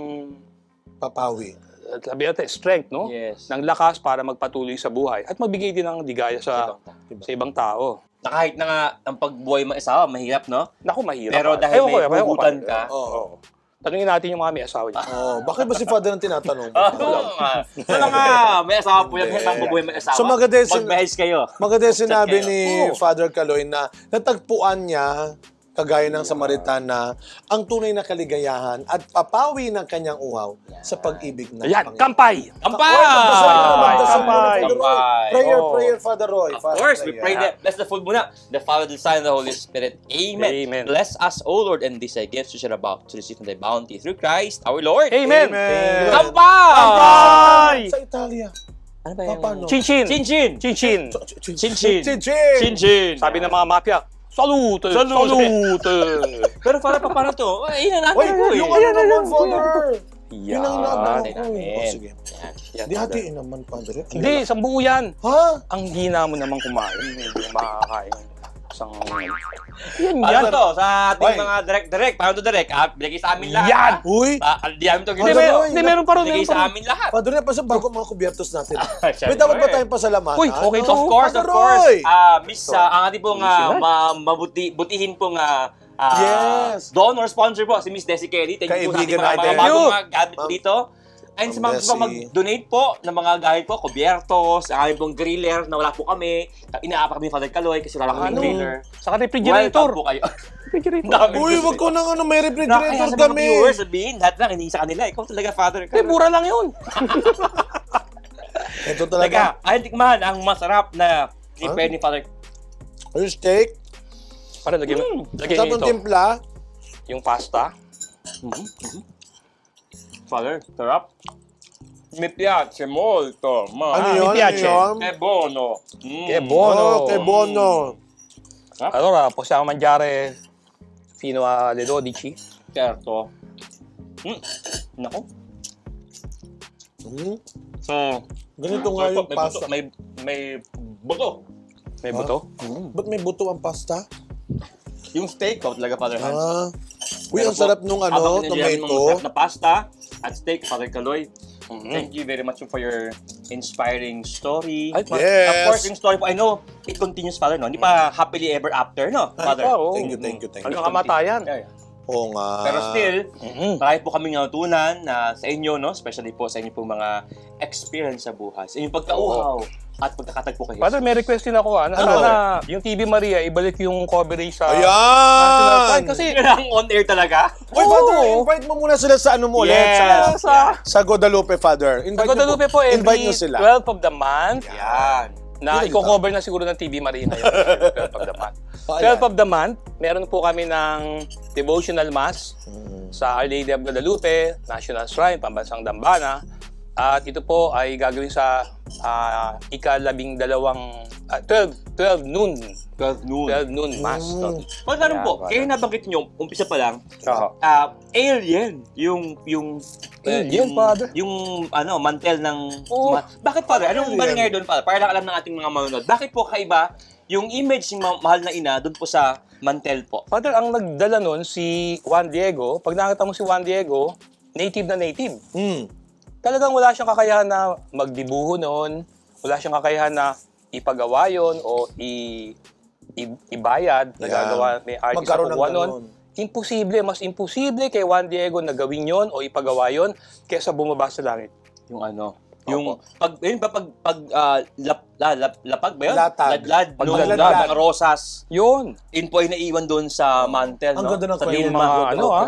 Papawi. sabi natin, strength, no? Yes. Ng lakas para magpatuloy sa buhay at magbigay din ng ligaya sa ibang tao. Na kahit na nga ang pagbuhay mag-asawa, mahirap, no? Naku, mahirap. Pero dahil may hugutan ka. Oo. Tanungin natin yung mga may asawa niya. Bakit ba si Father ang tinatanong? Wala nga, may asawa po yan, ang bubuhay mag-asawa. So mag-behave kayo. Maganda yung sinabi ni Father Caloy na natagpuan niya, kagaya ng Samaritan, na ang tunay na kaligayahan at papawi ng kanyang uhaw sa pag-ibig ng Ayan, Panginoon. kampay! Kampay! Magdasal muna, Father Roy. Kampay! Prayer, Father Roy. Of course, we pray that. Bless the food muna. The Father, the Son, and the Holy Spirit. Amen. Amen. Bless us, O Lord, and these are gifts which are about to receive from thy bounty through Christ, our Lord. Amen! Amen. Kampay! Kampay! Sa Italia. Ano ba yung... Paano? Chin-chin! Chin-chin! Chin-chin! Chin-chin! Chin-chin! Chin-chin! Sabi ng mga mafia, salute! Salute! Pero paano to? Ay, yun ang Uy, natin ko eh. yung ano naman, Father? Yan. Yun ang inaabang ko natin. eh. Sige. Yan, Di Father. hatiin naman, Padre. Hindi, isang buo yan. Ha? Ang hina mo naman kumain. Hindi makakain. Isang... Yan, Paano yan. to? Sa ating Oy. mga direct. Paano to direct? Binigay sa amin lahat. Yan! Uy! Di namin to Hindi, ginagawa. Roy. Hindi, meron pa rin. Binigay sa amin lahat. Padre, pasa bago mga kubyertos natin. Syempre. May dapat ba tayong pasalamatan? Uy, okay to. Of course, Father of course. Roy! Miss, ang ating pong butihin pong Yes. donor sponsor po, si Miss Desi Kelly. Thank you po sa ating Kaibigan mga natin. bagong mga gamit Ma'am. dito. And sa mga Ma'am gusto pang Desi. mag-donate po ng mga gamit po, kubyertos, ang aming pong griller na wala po kami. Inaapa kami ni Father Caloy kasi wala kami griller. Saka refrigerator. Welcome po kayo. Refrigerator. Dami Uy, wag ko nang may Kaya refrigerator sa mga kami. viewers, sabihin, lahat lang, hindi sa kanila. Ikaw talaga, Father Hindi, Caloy. mura lang yun. Ito Talaga, talaga. ayun tikman ang masarap na prepare ni Father. Yung steak, Para lagyan mo sa itong ito. timpla. Yung pasta. Father, sarap. Mi piace molto, ma. Ano mi yun? piace. Ano yun? Che buono. Che buono. Oh, che buono. Allora, possiamo mangiare fino alle 12. Certo. Nako. So, Ganito nga yung pasta. may buto. May buto. Ba't may buto ang pasta? Yung steak, talaga, Father Hans. Uy, ang sarap nung Habang pinagyan mo ng tomato. masarap na pasta at steak, Father Caloy. Thank you very much for your inspiring story. Ay, Yes. Of course, yung story po, I know, it continues, Father, no? Hindi pa happily ever after, no, Father? oo. Thank you. Hanggang kamatayan. Yeah. Oo nga. Pero still, marami po kaming natutunan na sa inyo, no? Especially po sa inyo po mga experience sa buhay. Sa inyong pagkauhaw at pagkakatagpo kay Jesus. Father, may request din ako. Sana yung TV Maria, ibalik yung coverage sa... Ayan! Kasi... Yun ang on-air talaga? Uy, Father, invite mo muna sila sa ano mo ulit. Yes. Sa Guadalupe, Father. Sa Guadalupe po, invite every nyo sila. 12th of the month, Yan. na Dito. i-cover na siguro ng TV Maria ngayon. 12th of the month. 12th of the month, meron po kami ng devotional mass sa Our Lady of Guadalupe, National Shrine, Pambansang Dambana. At ito po ay gagawin sa ika-12 12 noon. 12 noon. 12 noon mass. Magtanong po, Yeah, kayo nabanggit nyo, umpisa pa lang, Oo. alien, yung Alien, Father? yung mantel ng... Oo. Bakit, Father? Anong Alien. balingay doon, Father? Para lang alam ng ating mga manonood. Bakit po kaiba yung image ng mahal na ina doon po sa mantel po? Father, ang nagdala nun si Juan Diego. Pag nakita mo si Juan Diego, native na native. Talagang wala siyang kakayahan na magdibuho noon. Wala siyang kakayahan na ipagawa yun o ibayad na gagawa, may artist Magkaroon na ng kuha nun. ganun. Imposible, mas imposible kay Juan Diego na gawin yon o ipagawa yon kaysa bumaba sa langit. Yung ano, Opo. yung lapag ba yun? Latag. Ladlad, Pagladlad. mga rosas. Yun. Yun po ay naiwan doon sa mantel, Ang no? ganda ng Sa kwento tilma.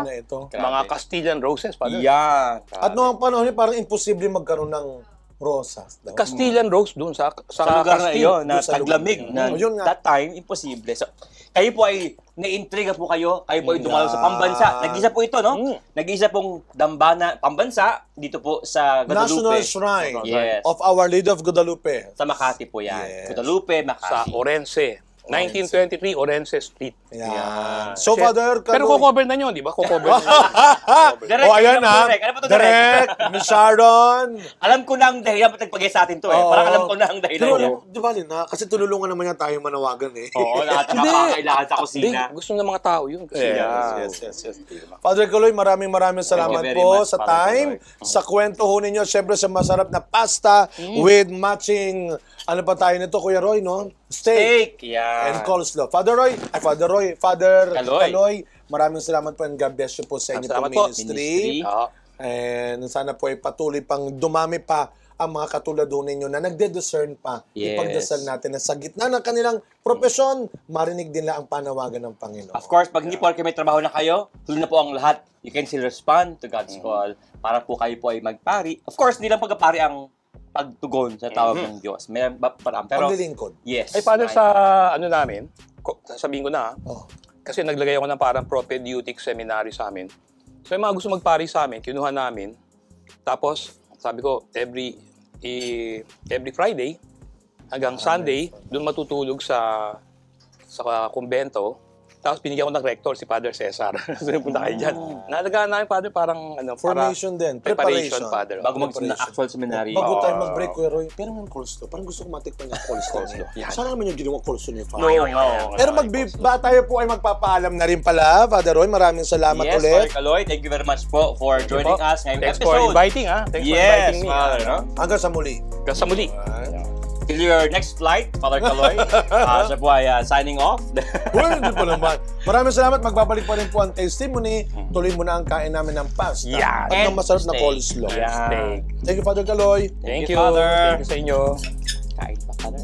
na ito. Grabe. Mga Castilian roses, Father. Yan. At noong panahon, parang imposible magkaroon ng rosas. Castilian rose doon sa Sa lugar na Castile. iyon, na Doon sa lugar taglamig, na na yun nga. that time, imposible. So, kayo po ay naintriga po kayo po ay dumalo sa pambansa. Nag-isa po ito, no? Nag-isa pong dambana, pambansa, dito po sa Guadalupe. National Shrine Yes. of Our Lady of Guadalupe. Sa Makati po yan. Yes. Guadalupe, Sa Makati. Orense. 1923, Orense Street. Yan. So, Father Pero Caloy. kukover na nyo, di ba? Kukover na nyo. Direct, Ayan ha. direct. Ano ba ito, direct? Direct, Miss Sharon. Alam ko na ang dahilan ba't nagpagay sa atin to eh. Oo. Parang alam ko na ang dahilan Pero, niya. di ba, Lina? Kasi tululungan naman niya tayo manawagan eh. Oo, lahat ng kailangan sa Hindi, kusina. gusto ng mga tao yun. Kasi Yes. Father Caloy, maraming salamat Thank you very po much, sa Father time, sa kwento ho ninyo. Siyempre sa masarap na pasta with matching, ano pa tayo nito, Kuya Roy, no? Steak. Steak. Yan. And coleslaw. Father Caloy. Caloy, maraming salamat po and God bless you po sa inyo Salamat pong po. ministry. Oo. And sana po ay patuloy pang dumami pa ang mga katulad ho ninyo na nagde-discern pa. Yes. Ipagdasal natin na sa gitna ng kanilang profesyon, marinig din lang ang panawagan ng Panginoon. Of course, pag hindi po kayo may trabaho na kayo, tuloy na po ang lahat. You can still respond to God's call para po kayo po ay magpari. Of course, hindi lang pagpapari ang pagtugon sa tawag ng Diyos. May parang. Pero, Paglilingkod. yes. Ay, Father, sa ano namin, sasabihin ko na, Oh. kasi naglagay ako ng parang propedeutic seminary sa amin. So, yung mga gusto magpari sa amin, kinuha namin. Tapos, sabi ko, every Friday hanggang Sunday, doon matutulog sa kumbento. Tapos binigyan ko ng rector, si Father Cesar. So, punta kayo dyan. Nalagaan namin, Father, parang Formation din. preparation, Father. Bago Preparation. mag-actual seminary. Bago tayo mag-break, Kuya Roy, pero may coleslaw. Parang gusto ko matikman yung coleslaw niya. Yan. Sana naman yung ginawa coleslaw niya, Father. No. Pero tayo po ay magpapaalam na rin pala, Father Roy. Maraming salamat Yes, ulit. Father Caloy, thank you very much po for joining us ngayong Thanks for episode. inviting, ha? Thanks for Yes, inviting me. Father, no? Hanggang sa muli. Hanggang sa muli. Till your next flight, Father Caloy. Siya po ay signing off. Well, hindi pa naman. Maraming salamat. Magbabalik pa rin po ang testimony. Tuloy mo na ang kain namin ng pasta. Yeah. At ng masarap na Steak. coleslaw. Yeah. Steak. Thank you, Father Caloy. Thank you, you. Father. Thank you sa inyo. Kain pa, Father.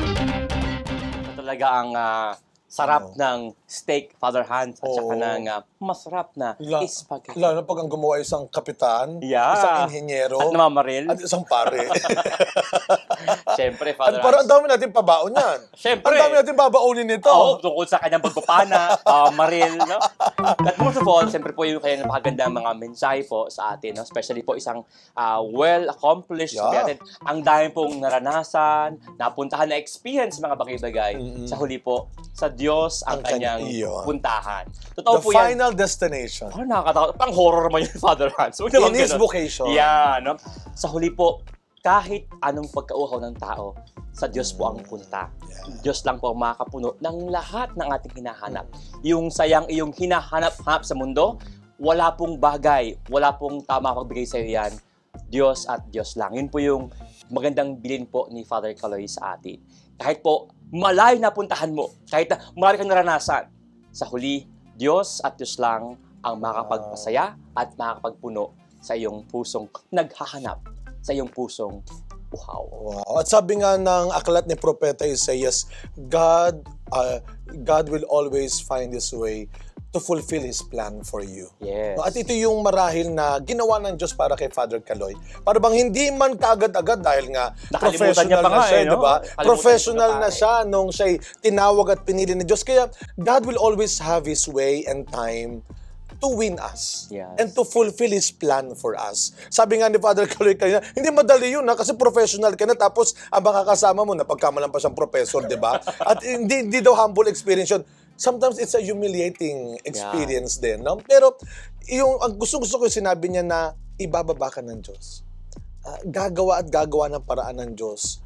Ito talaga ang sarap ng steak, Father Hans, at saka Oo. ng masarap na spaghetti. Lalo na pag ang gumawa isang kapitan, Yeah. isang inhenyero, At namamaril. at isang pare. Siyempre, At Father parang ang Hans. dami natin pabaon yan. Siyempre. Ang dami natin babaunin nito. Oo, tungkol sa kanyang pagpapana, maril, no? At most of all, siyempre po yung kanyang napakagandang mga mensahe po sa atin, no? Especially po isang well-accomplished, Yeah. natin. Ang dami pong naranasan, napuntahan na experience mga bagay-bagay. Sa huli po, sa Diyos ang Ang kanyang- kanyang iyon. puntahan. Totoo The po yan. final destination. Oh, nakakatakot. Pang horror naman yun, Father Hans. Huwag naman In his ganun. vocation. Yeah, no? Sa huli po, kahit anong pagkauhaw ng tao, sa Diyos po ang punta. Diyos lang po ang makakapuno ng lahat ng ating hinahanap. Yung sayang iyong hinahanap-hanap sa mundo, wala pong bagay, wala pong tama pagbigay sa iyo yan. Diyos at Diyos lang. Yun po yung magandang bilin po ni Father Caloy sa atin. Kahit po malayo na puntahan mo, kahit na marami kang naranasan, sa huli, Diyos at Diyos lang ang makakapagpasaya at makakapagpuno sa iyong pusong naghahanap, sa iyong pusong uhaw. Wow. At sabi nga ng aklat ni Propeta Isaias, God will always find His way to fulfill His plan for you. Yes. At ito yung marahil na ginawa ng Diyos para kay Father Caloy. Para bang hindi man kaagad-agad dahil nga Nakalimutan niya professional pa na nga siya, eh, no? di ba? Nakalimutan Professional niya pa na eh. siya nung siya'y tinawag at pinili ni Diyos. Kaya God will always have His way and time to win us Yes. and to fulfill His plan for us. Sabi nga ni Father Caloy kanina, hindi madali yun kasi professional ka na tapos ang makakasama mo, napagkamalan pa siyang professor, di ba? At hindi daw humble experience yun. Sometimes it's a humiliating experience din, no? Pero yung ang gusto-gusto ko yung sinabi niya na ibababa ka ng Diyos. Gagawa at gagawa ng paraan ng Diyos.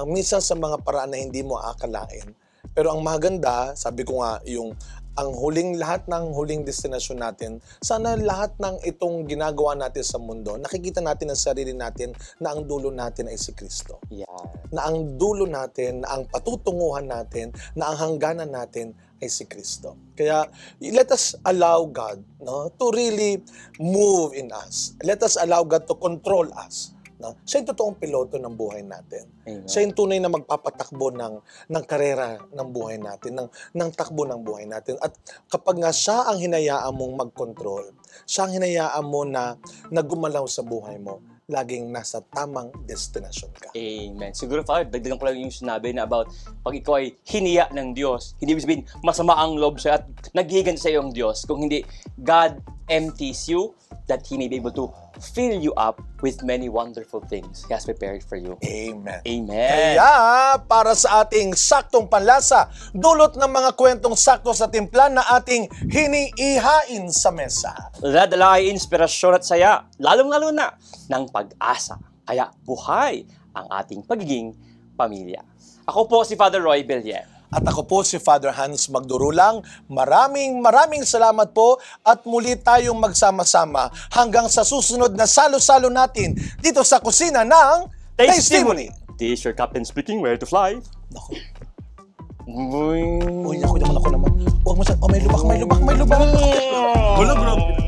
Minsan sa mga paraan na hindi mo akalain. Pero ang maganda, sabi ko nga, yung ang lahat ng huling destinasyon natin, sana lahat ng itong ginagawa natin sa mundo, nakikita natin ang sarili natin na ang dulo natin ay si Kristo. Yeah. Na ang dulo natin, na ang patutunguhan natin, na ang hangganan natin ay si Kristo. Kaya let us allow God, no, to really move in us. Let us allow God to control us. No? Siya yung totoong piloto ng buhay natin. Amen. Siya yung tunay na magpapatakbo ng karera ng buhay natin, ng takbo ng buhay natin. At kapag nga siya ang hinayaan mong mag-control, siya ang hinayaan mo na gumalaw sa buhay mo, laging nasa tamang destinasyon ka. Amen. Siguro, Father, dagdagan ko lang yung sinabi na about pag ikaw ay hiniya ng Diyos, hindi ibig sabihin masama ang loob sa'yo at naghihigan sa iyo ang Diyos. Kung hindi, God empties you that He may be able to fill you up with many wonderful things He has prepared for you. Amen. Amen. Kaya, para sa ating saktong panlasa, dulot ng mga kwentong sakto sa timpla na ating hiniihain sa mesa. Dala ay inspirasyon at saya, lalong-lalo na ng pag-asa. Kaya buhay ang ating pagiging pamilya. Ako po si Father Roy Bellier. At ako po si Father Hans Magdurulang. Maraming salamat po at muli tayong magsama-sama hanggang sa susunod na salo-salo natin dito sa kusina ng Testimony. This is your captain speaking, where to fly? Naku. Uy. Uy, ako naman. Huwag mo sa... Oh, may lubak. Wala, grabe.